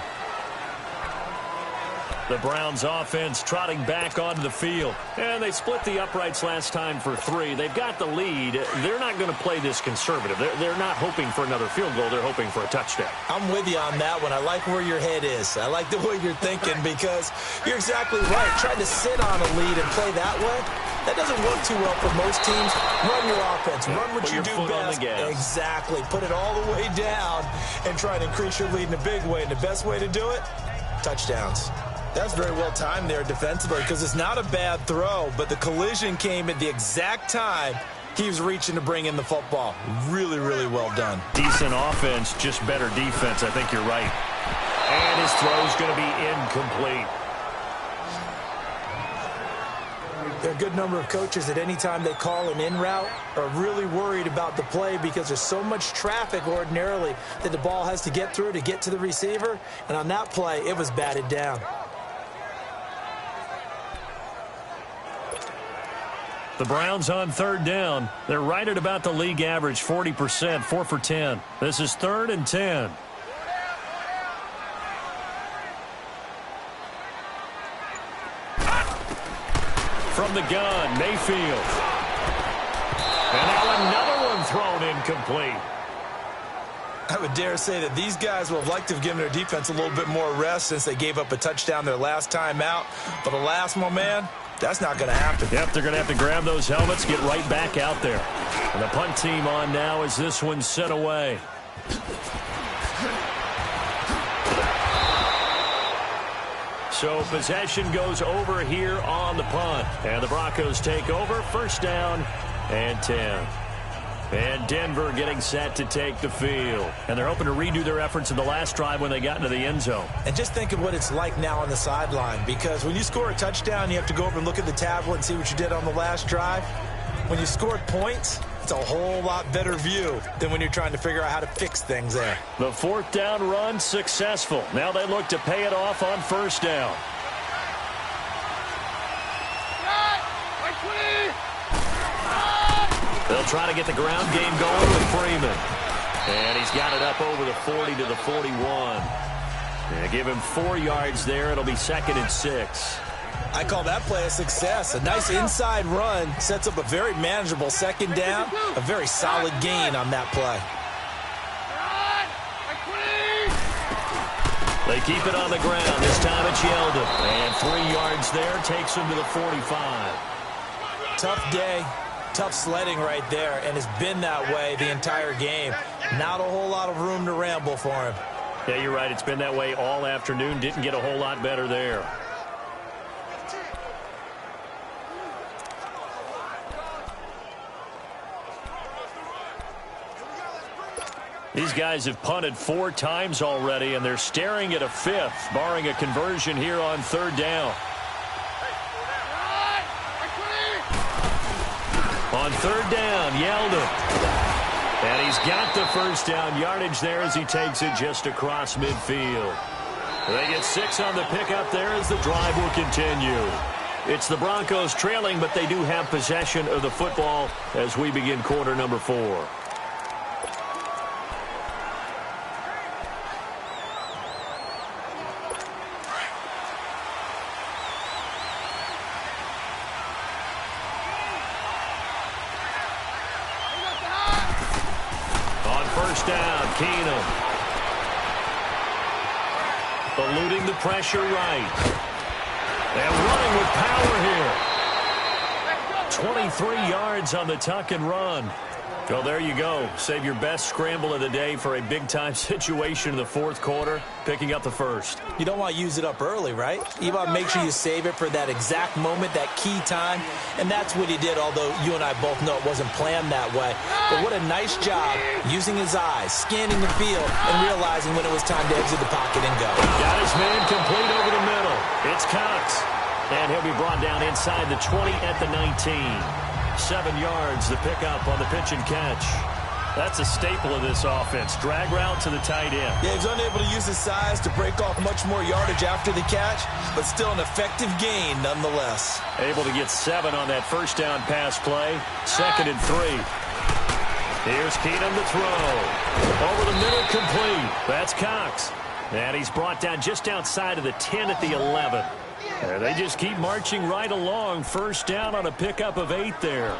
The Browns offense trotting back onto the field. And they split the uprights last time for 3. They've got the lead. They're not going to play this conservative. They're not hoping for another field goal. They're hoping for a touchdown. I'm with you on that one. I like where your head is. I like the way you're thinking because you're exactly right. Trying to sit on a lead and play that way, that doesn't work too well for most teams. Run your offense. Run what you do best. Exactly. Put it all the way down and try to increase your lead in a big way. And the best way to do it, touchdowns. That's very well timed there defensively because it's not a bad throw, but the collision came at the exact time he was reaching to bring in the football. Really, really well done. Decent offense, just better defense. I think you're right. And his throw's going to be incomplete. There are a good number of coaches at any time they call an in route are really worried about the play because there's so much traffic ordinarily that the ball has to get through to get to the receiver. And on that play, it was batted down. The Browns on third down. They're right at about the league average, 40%, 4 for 10. This is 3rd and 10. From the gun, Mayfield. And now another one thrown incomplete. I would dare say that these guys would have liked to have given their defense a little bit more rest since they gave up a touchdown their last time out. But alas, my man, that's not going to happen. Yep, they're going to have to grab those helmets, get right back out there. And the punt team on now as this one's sent away. So possession goes over here on the punt. And the Broncos take over, 1st down and 10. And Denver getting set to take the field. And they're hoping to redo their efforts in the last drive when they got into the end zone. And just think of what it's like now on the sideline. Because when you score a touchdown, you have to go over and look at the tablet and see what you did on the last drive. When you scored points, it's a whole lot better view than when you're trying to figure out how to fix things there. The 4th down run successful. Now they look to pay it off on 1st down. They'll try to get the ground game going with Freeman. And he's got it up over the 40 to the 41. And give him 4 yards there. It'll be 2nd and 6. I call that play a success. A nice inside run sets up a very manageable 2nd down. A very solid gain on that play. They keep it on the ground. This time it's Yeldon. And 3 yards there takes him to the 45. Tough day. Tough sledding right there, and it's been that way the entire game. Not a whole lot of room to ramble for him. Yeah, you're right. It's been that way all afternoon. Didn't get a whole lot better there. These guys have punted 4 times already, and they're staring at a 5th, barring a conversion here on 3rd down. On 3rd down, Yeldon. And he's got the 1st down yardage there as he takes it just across midfield. They get 6 on the pickup there as the drive will continue. It's the Broncos trailing, but they do have possession of the football as we begin quarter number 4. Keenum. Eluding the pressure right. And running with power here. 23 yards on the tuck and run. Well, there you go. Save your best scramble of the day for a big-time situation in the 4th quarter, picking up the 1st. You don't want to use it up early, right? You want to make sure you save it for that exact moment, that key time. And that's what he did, although you and I both know it wasn't planned that way. But what a nice job using his eyes, scanning the field, and realizing when it was time to exit the pocket and go. Got his man complete over the middle. It's Cox. And he'll be brought down inside the 20 at the 19. 7 yards, the pickup on the pitch and catch. That's a staple of this offense. Drag route to the tight end. Yeah, he's unable to use his size to break off much more yardage after the catch, but still an effective gain nonetheless. Able to get 7 on that first down pass play. 2nd and 3. Here's Keenum to throw. Over the middle, complete. That's Cox. And he's brought down just outside of the 10 at the 11. And they just keep marching right along. First down on a pickup of 8 there.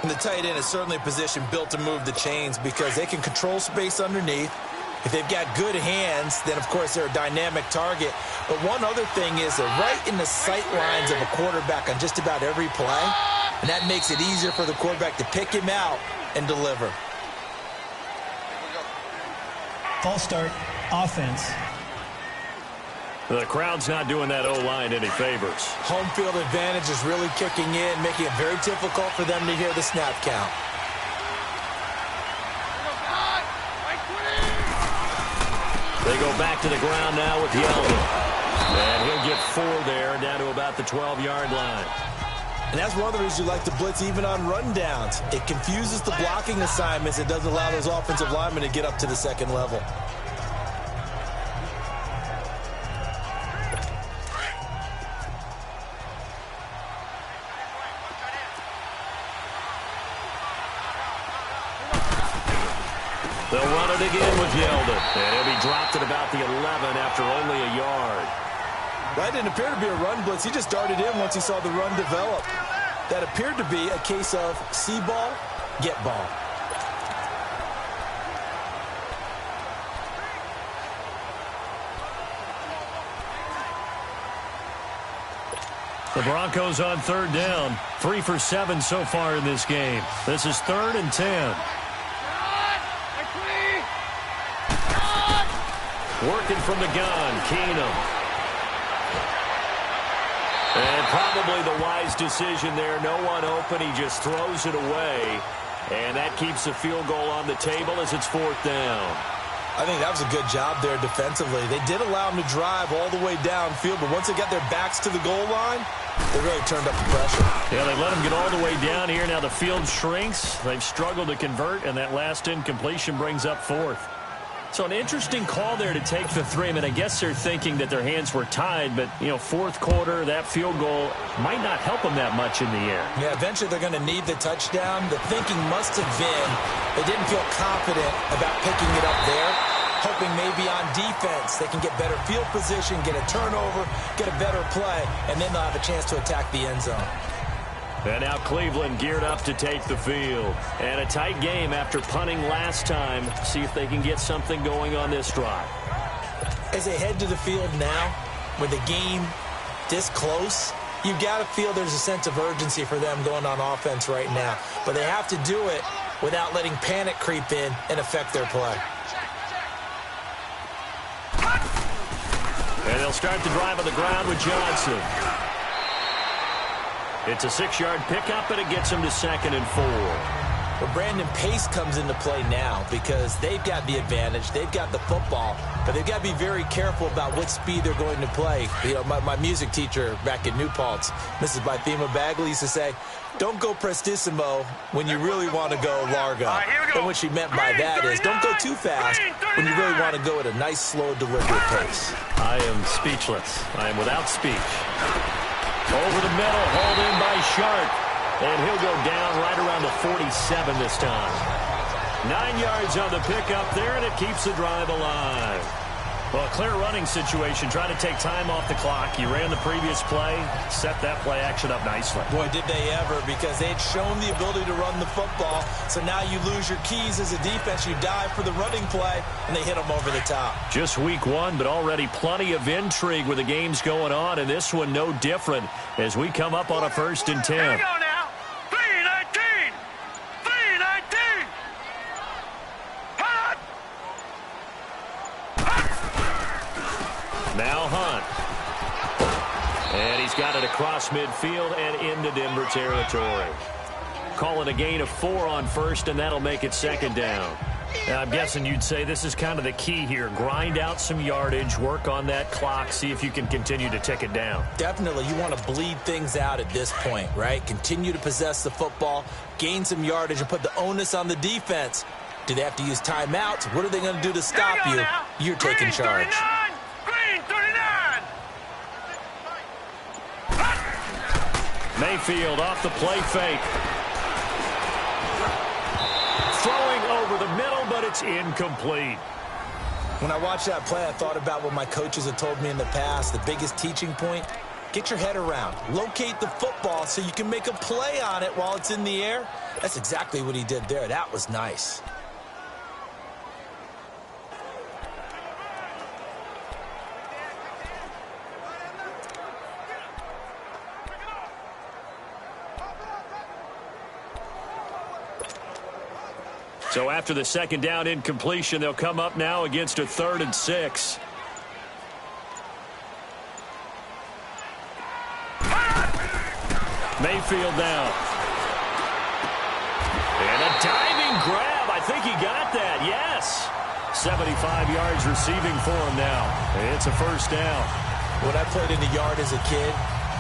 And the tight end is certainly a position built to move the chains because they can control space underneath. If they've got good hands, then, of course, they're a dynamic target. But one other thing is they're right in the sight lines of a quarterback on just about every play. And that makes it easier for the quarterback to pick him out and deliver. False start, offense. The crowd's not doing that O-line any favors. Home field advantage is really kicking in, making it very difficult for them to hear the snap count. They go back to the ground now with Yeldon. And he'll get 4 there, down to about the 12-yard line. And that's one of the reasons you like to blitz even on rundowns. It confuses the blocking assignments. It doesn't allow those offensive linemen to get up to the second level. They'll run it again with Yeldon. And he'll be dropped at about the 11 after only a yard. That didn't appear to be a run blitz. He just darted in once he saw the run develop. That appeared to be a case of see ball, get ball. The Broncos on 3rd down. 3 for 7 so far in this game. This is 3rd and 10. Working from the gun, Keenum. And probably the wise decision there. No one open. He just throws it away. And that keeps the field goal on the table as it's 4th down. I think that was a good job there defensively. They did allow him to drive all the way downfield, but once they got their backs to the goal line, they really turned up the pressure. Yeah, they let him get all the way down here. Now the field shrinks. They've struggled to convert, and that last incompletion brings up 4th. So an interesting call there to take the 3. I mean, I guess they're thinking that their hands were tied, but, you know, 4th quarter, that field goal might not help them that much in the air. Yeah, eventually they're going to need the touchdown. The thinking must have been they didn't feel confident about picking it up there, hoping maybe on defense they can get better field position, get a turnover, get a better play, and then they'll have a chance to attack the end zone. And now Cleveland geared up to take the field. And a tight game after punting last time. See if they can get something going on this drive. As they head to the field now, with the game this close, you've got to feel there's a sense of urgency for them going on offense right now. But they have to do it without letting panic creep in and affect their play. And they'll start the drive on the ground with Johnson. It's a 6-yard pickup, and it gets him to 2nd and 4. Well, Brandon, pace comes into play now because they've got the advantage. They've got the football, but they've got to be very careful about what speed they're going to play. You know, my music teacher back in New Paltz, Mrs. Bythema Bagley, used to say, don't go prestissimo when you really want to go largo. And what she meant by that is don't go too fast when you really want to go at a nice, slow, deliberate pace. I am speechless. I am without speech. Over the middle, hauled in by Sharp. And he'll go down right around the 47 this time. 9 yards on the pickup there, and it keeps the drive alive. Well, a clear running situation. Trying to take time off the clock. You ran the previous play, set that play action up nicely. Boy, did they ever, because they'd shown the ability to run the football. So now you lose your keys as a defense. You dive for the running play, and they hit them over the top. Just week 1, but already plenty of intrigue with the games going on, and this one no different as we come up on a 1st and 10. Here we go now. 3-19. 3-19. Hot. Now Hunt. And he's got it across midfield and into Denver territory. Calling a gain of 4 on 1st, and that'll make it 2nd down. Now, I'm guessing you'd say this is kind of the key here. Grind out some yardage, work on that clock, see if you can continue to tick it down. Definitely, you want to bleed things out at this point, right? Continue to possess the football, gain some yardage, and put the onus on the defense Do they have to use timeouts? What are they going to do to stop you? Now. You're taking charge. 39. Green 39. Mayfield off the play fake. Throwing over the middle, but it's incomplete. When I watched that play, I thought about what my coaches have told me in the past. The biggest teaching point, get your head around. Locate the football so you can make a play on it while it's in the air. That's exactly what he did there. That was nice. So after the second down incompletion, they'll come up now against a 3rd and 6. Mayfield now. And a diving grab. I think he got that. Yes. 75 yards receiving for him now. It's a first down. When I played in the yard as a kid,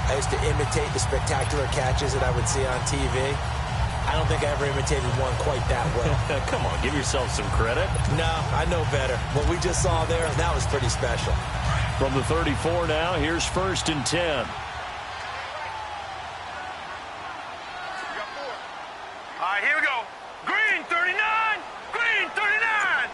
I used to imitate the spectacular catches that I would see on TV. I don't think I ever imitated one quite that well. Come on, give yourself some credit. No, I know better. What we just saw there, that was pretty special. From the 34 now, here's 1st and 10. All right, here we go. Green 39. Green 39.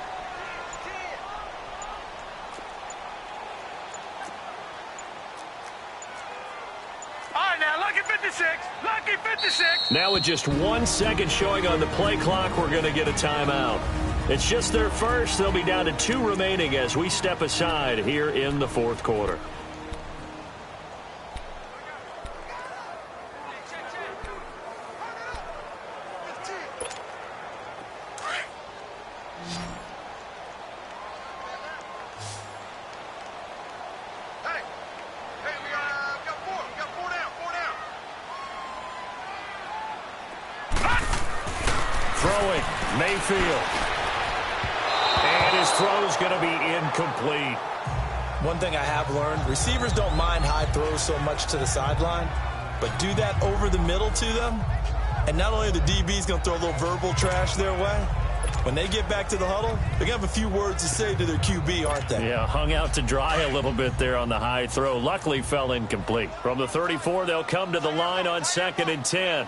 All right, now, lucky 56. Lucky 56. Now with just 1 second showing on the play clock, we're going to get a timeout. It's just their first. They'll be down to 2 remaining as we step aside here in the 4th quarter. Throwing, Mayfield. And his throw's going to be incomplete. One thing I have learned, receivers don't mind high throws so much to the sideline, but do that over the middle to them, and not only are the DBs going to throw a little verbal trash their way, when they get back to the huddle, they're going to have a few words to say to their QB, aren't they? Yeah, hung out to dry a little bit there on the high throw. Luckily fell incomplete. From the 34, they'll come to the line on 2nd and 10.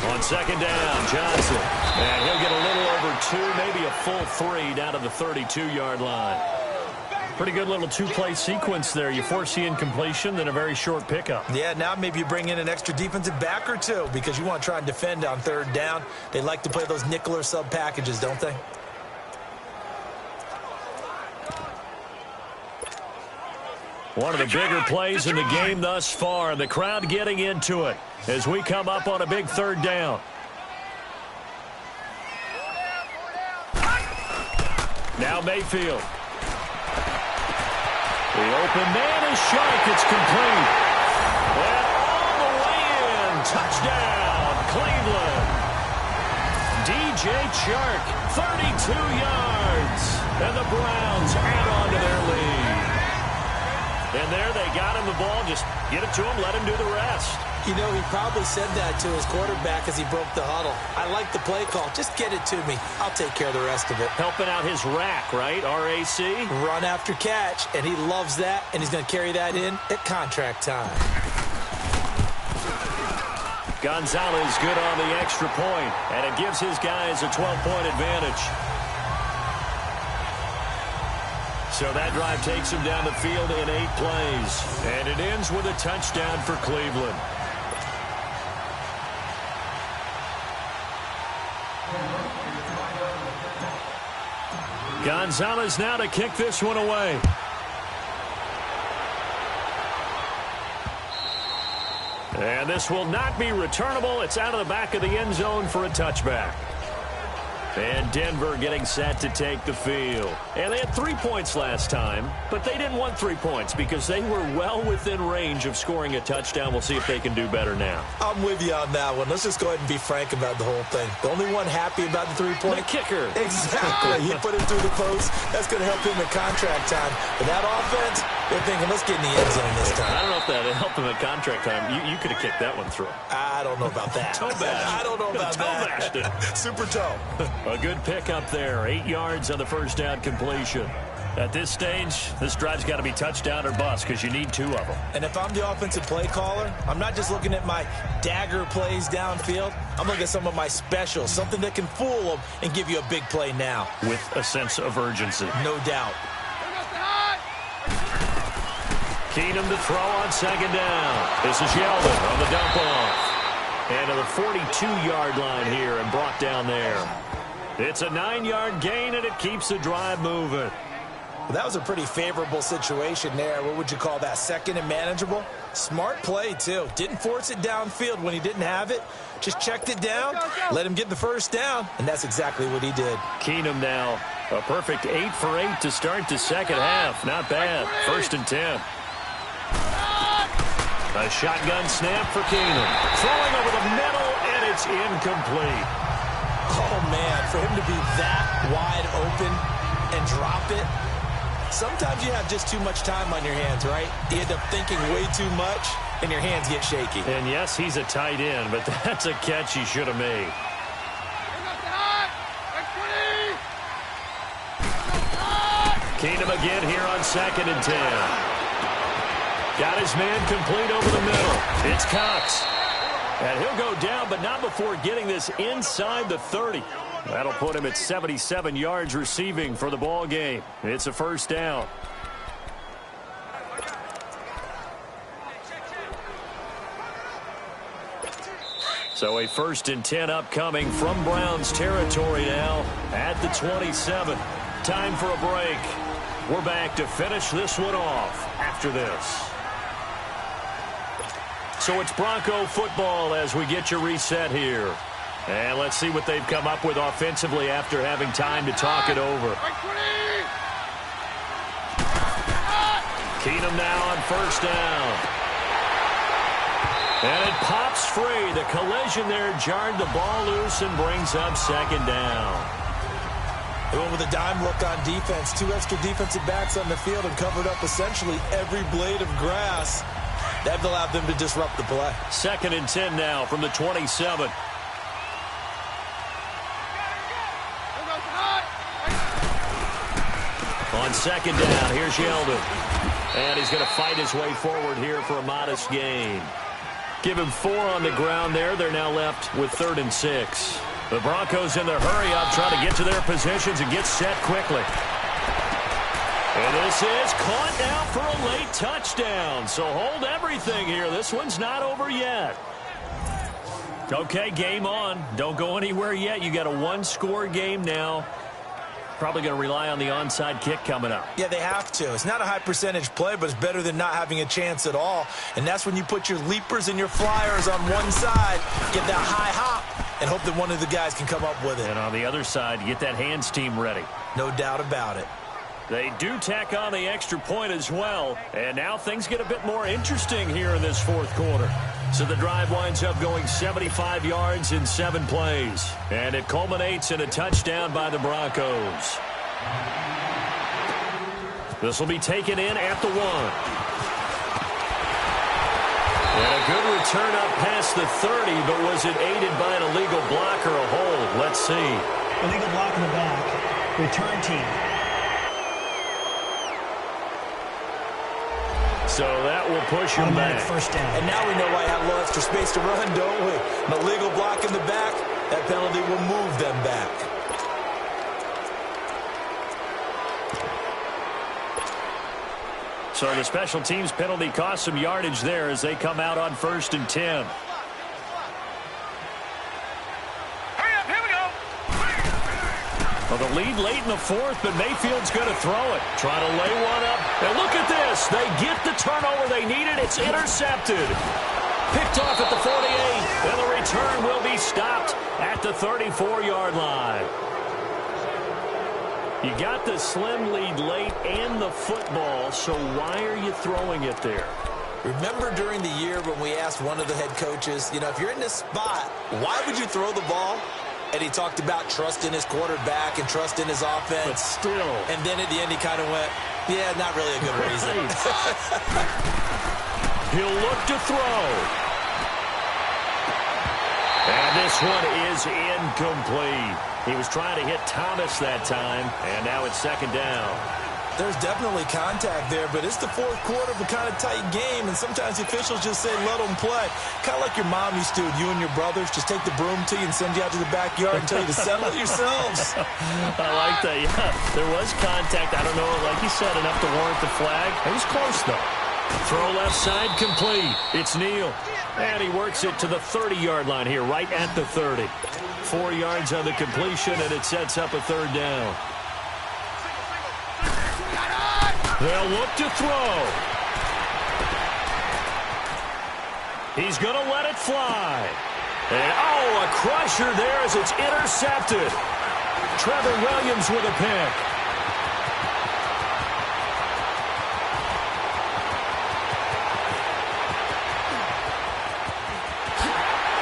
On 2nd down, Johnson. And he'll get a little over 2, maybe a full 3 down to the 32-yard line. Pretty good little 2-play sequence there. You force the incompletion, then a very short pickup. Yeah, now maybe you bring in an extra defensive back or 2 because you want to try and defend on 3rd down. They like to play those nickel or sub packages, don't they? One of the bigger plays in the game thus far. The crowd getting into it as we come up on a big 3rd down. Now Mayfield. The open man is Shark. It's complete. And all the way in. Touchdown, Cleveland. DJ Chark, 32 yards. And the Browns add on to their lead. And there they got him the ball. Just get it to him, let him do the rest. You know, he probably said that to his quarterback as he broke the huddle. I like the play call. Just get it to me. I'll take care of the rest of it. Helping out his rack, right? R-A-C? Run after catch, and he loves that, and he's going to carry that in at contract time. Gonzalez good on the extra point, and it gives his guys a 12-point advantage. So that drive takes him down the field in 8 plays. And it ends with a touchdown for Cleveland. Gonzalez now to kick this one away. And this will not be returnable. It's out of the back of the end zone for a touchback. And Denver getting set to take the field. And they had 3 points last time, but they didn't want 3 points because they were well within range of scoring a touchdown. We'll see if they can do better now. I'm with you on that one. Let's just go ahead and be frank about the whole thing. The only one happy about the 3-point? The kicker. Exactly. He put it through the post. That's going to help him in contract time. But that offense, they're thinking, let's get in the end zone this time. I don't know if that helped him in contract time. You could have kicked that one through. I don't know about that. Toe bash. I don't know about toe bashed it. Super toe. A good pick up there. 8 yards on the first down completion. At this stage, this drive's got to be touchdown or bust because you need 2 of them. And if I'm the offensive play caller, I'm not just looking at my dagger plays downfield. I'm looking at some of my specials, something that can fool them and give you a big play now. With a sense of urgency. No doubt. Keenum to throw on second down. This is Yeldon on the dump off. And to the 42-yard line here and brought down there. It's a 9-yard gain, and it keeps the drive moving. Well, that was a pretty favorable situation there. What would you call that? Second and manageable? Smart play, too. Didn't force it downfield when he didn't have it. Just checked it down, let him get the first down, and that's exactly what he did. Keenum now a perfect 8 for 8 to start the second half. Not bad. 1st and 10. A shotgun snap for Keenum. Throwing over the middle, and it's incomplete. Oh, man, for him to be that wide open and drop it. Sometimes you have just too much time on your hands, right? You end up thinking way too much, and your hands get shaky. And yes, he's a tight end, but that's a catch he should have made. Keenum again here on 2nd and 10. Got his man complete over the middle. It's Cox. And he'll go down, but not before getting this inside the 30. That'll put him at 77 yards receiving for the ball game. It's a first down. So a 1st and 10 upcoming from Browns territory now at the 27. Time for a break. We're back to finish this one off after this. So it's Bronco football as we get you reset here. And let's see what they've come up with offensively after having time to talk it over. Keenum now on 1st down. And it pops free. The collision there jarred the ball loose and brings up 2nd down. They went with a dime look on defense. 2 extra defensive backs on the field and covered up essentially every blade of grass. That allowed them to disrupt the play. 2nd and 10 now from the 27. On 2nd down, here's Yeldon. And he's going to fight his way forward here for a modest gain. Give him 4 on the ground there. They're now left with 3rd and 6. The Broncos in their hurry-up trying to get to their positions and get set quickly. And this is caught now for a late touchdown. So hold everything here. This one's not over yet. Okay, game on. Don't go anywhere yet. You got a 1-score game now. Probably going to rely on the onside kick coming up. Yeah, they have to. It's not a high percentage play, but it's better than not having a chance at all. And that's when you put your leapers and your flyers on one side, get that high hop, and hope that one of the guys can come up with it. And on the other side, you get that hands team ready. No doubt about it. They do tack on the extra point as well. And now things get a bit more interesting here in this 4th quarter. So the drive winds up going 75 yards in 7 plays. And it culminates in a touchdown by the Broncos. This will be taken in at the 1. And a good return up past the 30, but was it aided by an illegal block or a hold? Let's see. Illegal block in the back. Return team. So that will push him back. First down. And now we know why I have a little extra space to run, don't we? An illegal block in the back, that penalty will move them back. So the special teams penalty cost some yardage there as they come out on 1st and 10. Well, the lead late in the 4th, but Mayfield's going to throw it. Trying to lay one up. And look at this. They get the turnover they needed. It's intercepted. Picked off at the 48. And the return will be stopped at the 34-yard line. You got the slim lead late and the football, so why are you throwing it there? Remember during the year when we asked one of the head coaches, if you're in this spot, why would you throw the ball? And he talked about trust in his quarterback and trust in his offense. But still. And then at the end he kind of went, yeah, not really a good reason. He'll look to throw. And this one is incomplete. He was trying to hit Thomas that time, and now it's second down. There's definitely contact there, but it's the fourth quarter of a kind of tight game, and sometimes the officials just say, let them play. Kind of like your mom used to, you and your brothers, just take the broom to you and send you out to the backyard and tell you to settle it yourselves. I like that, yeah. There was contact. I don't know, like you said, enough to warrant the flag. It was close, though. Throw left side complete. It's Neal. And he works it to the 30-yard line here, right at the 30. 4 yards on the completion, and it sets up a third down. They'll look to throw. He's going to let it fly. And, a crusher there as it's intercepted. Trevor Williams with a pick.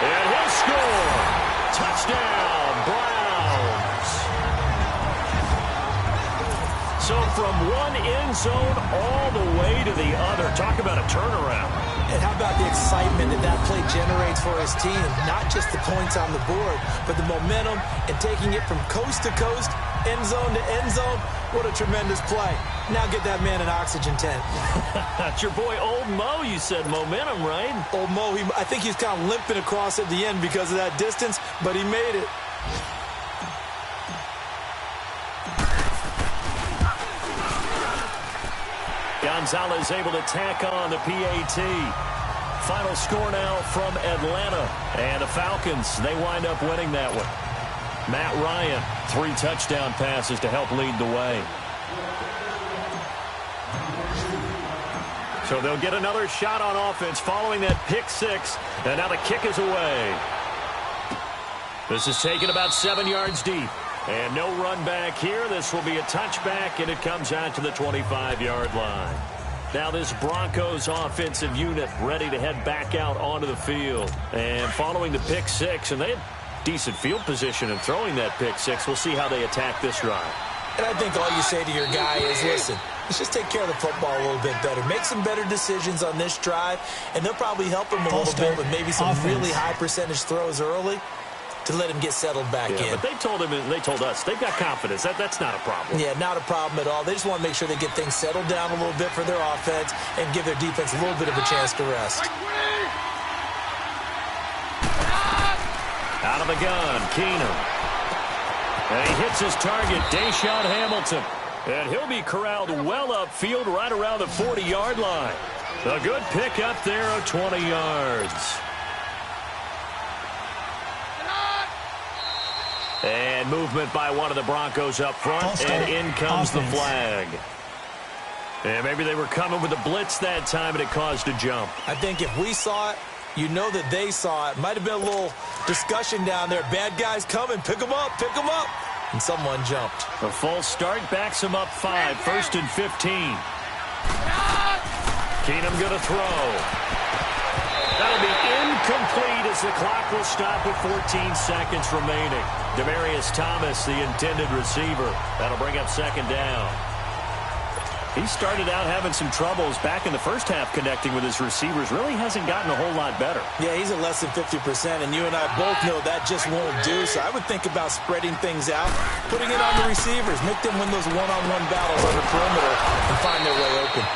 And he'll score. Touchdown, Browns. So from one end zone all the way to the other. Talk about a turnaround. And how about the excitement that play generates for his team? Not just the points on the board, but the momentum and taking it from coast to coast, end zone to end zone. What a tremendous play. Now get that man an oxygen tent. That's your boy Old Mo, you said. Momentum, right? Old Mo, I think he's kind of limping across at the end because of that distance, but he made it. Gonzalez able to tack on the PAT. Final score now from Atlanta. And the Falcons, they wind up winning that one. Matt Ryan, 3 touchdown passes to help lead the way. So they'll get another shot on offense following that pick 6. And now the kick is away. This is taken about 7 yards deep. And no run back here. This will be a touchback, and it comes out to the 25-yard line. Now this Broncos offensive unit ready to head back out onto the field. And following the pick 6, and they had decent field position in throwing that pick 6. We'll see how they attack this drive. And I think all you say to your guy is, listen, let's just take care of the football a little bit better. Make some better decisions on this drive, and they'll probably help him a little bit with maybe some really high percentage throws early to let him get settled back in. But they told him, and they told us, they've got confidence. That's not a problem. Yeah, not a problem at all. They just want to make sure they get things settled down a little bit for their offense and give their defense a little bit of a chance to rest. Out of the gun, Keenum. And he hits his target, Deshaun Hamilton. And he'll be corralled well upfield right around the 40-yard line. A good pick up there of 20 yards. And movement by one of the Broncos up front, and in comes the flag. And maybe they were coming with a blitz that time, and it caused a jump. I think if we saw it, you know that they saw it. Might have been a little discussion down there. Bad guys coming. Pick them up. Pick them up. And someone jumped. A false start backs him up 5. 1st and 15. Keenum going to throw. That'll be incomplete as the clock will stop with 14 seconds remaining. Demaryius Thomas, the intended receiver. That'll bring up second down. He started out having some troubles back in the first half connecting with his receivers. Really hasn't gotten a whole lot better. Yeah, he's at less than 50%, and you and I both know that just won't do. So I would think about spreading things out, putting it on the receivers, make them win those one-on-one battles on the perimeter and find their way open.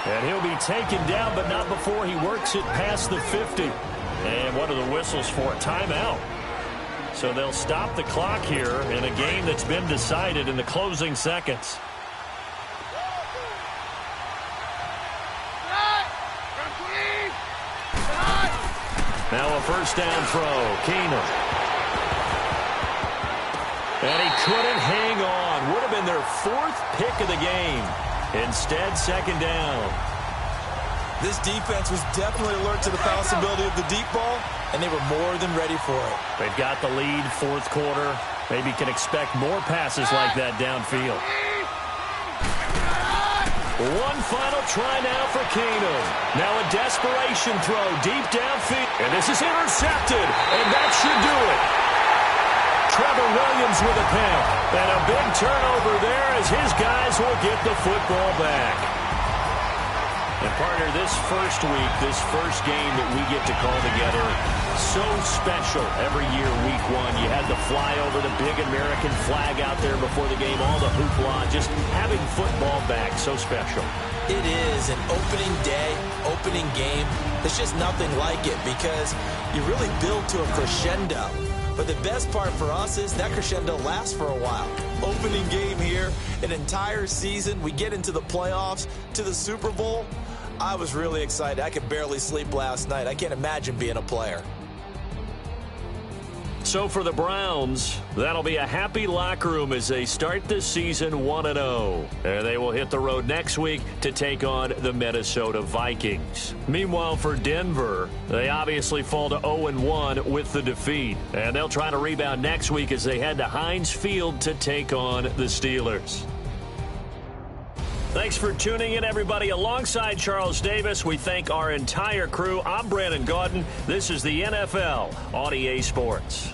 And he'll be taken down, but not before he works it past the 50. And what are the whistles for? Timeout. So they'll stop the clock here in a game that's been decided in the closing seconds. Now a first down throw. Keenum. And he couldn't hang on. Would have been their 4th pick of the game. Instead, second down. This defense was definitely alert to the possibility of the deep ball, and they were more than ready for it. They've got the lead, 4th quarter. Maybe can expect more passes like that downfield. One final try now for Keenum. Now a desperation throw deep downfield. And this is intercepted, and that should do it. Trevor Williams with a pick. And a big turnover there as his guys will get the football back. And partner, this first week, this first game that we get to call together, so special every year, week one. You had the flyover, the big American flag out there before the game, all the hoopla, just having football back, so special. It is an opening day, opening game. There's just nothing like it because you really build to a crescendo. But the best part for us is that crescendo lasts for a while. Opening game here, an entire season. We get into the playoffs, to the Super Bowl. I was really excited. I could barely sleep last night. I can't imagine being a player. So for the Browns, that'll be a happy locker room as they start this season 1-0. And they will hit the road next week to take on the Minnesota Vikings. Meanwhile, for Denver, they obviously fall to 0-1 with the defeat. And they'll try to rebound next week as they head to Heinz Field to take on the Steelers. Thanks for tuning in, everybody. Alongside Charles Davis, we thank our entire crew. I'm Brandon Gaudin. This is the NFL on EA Sports.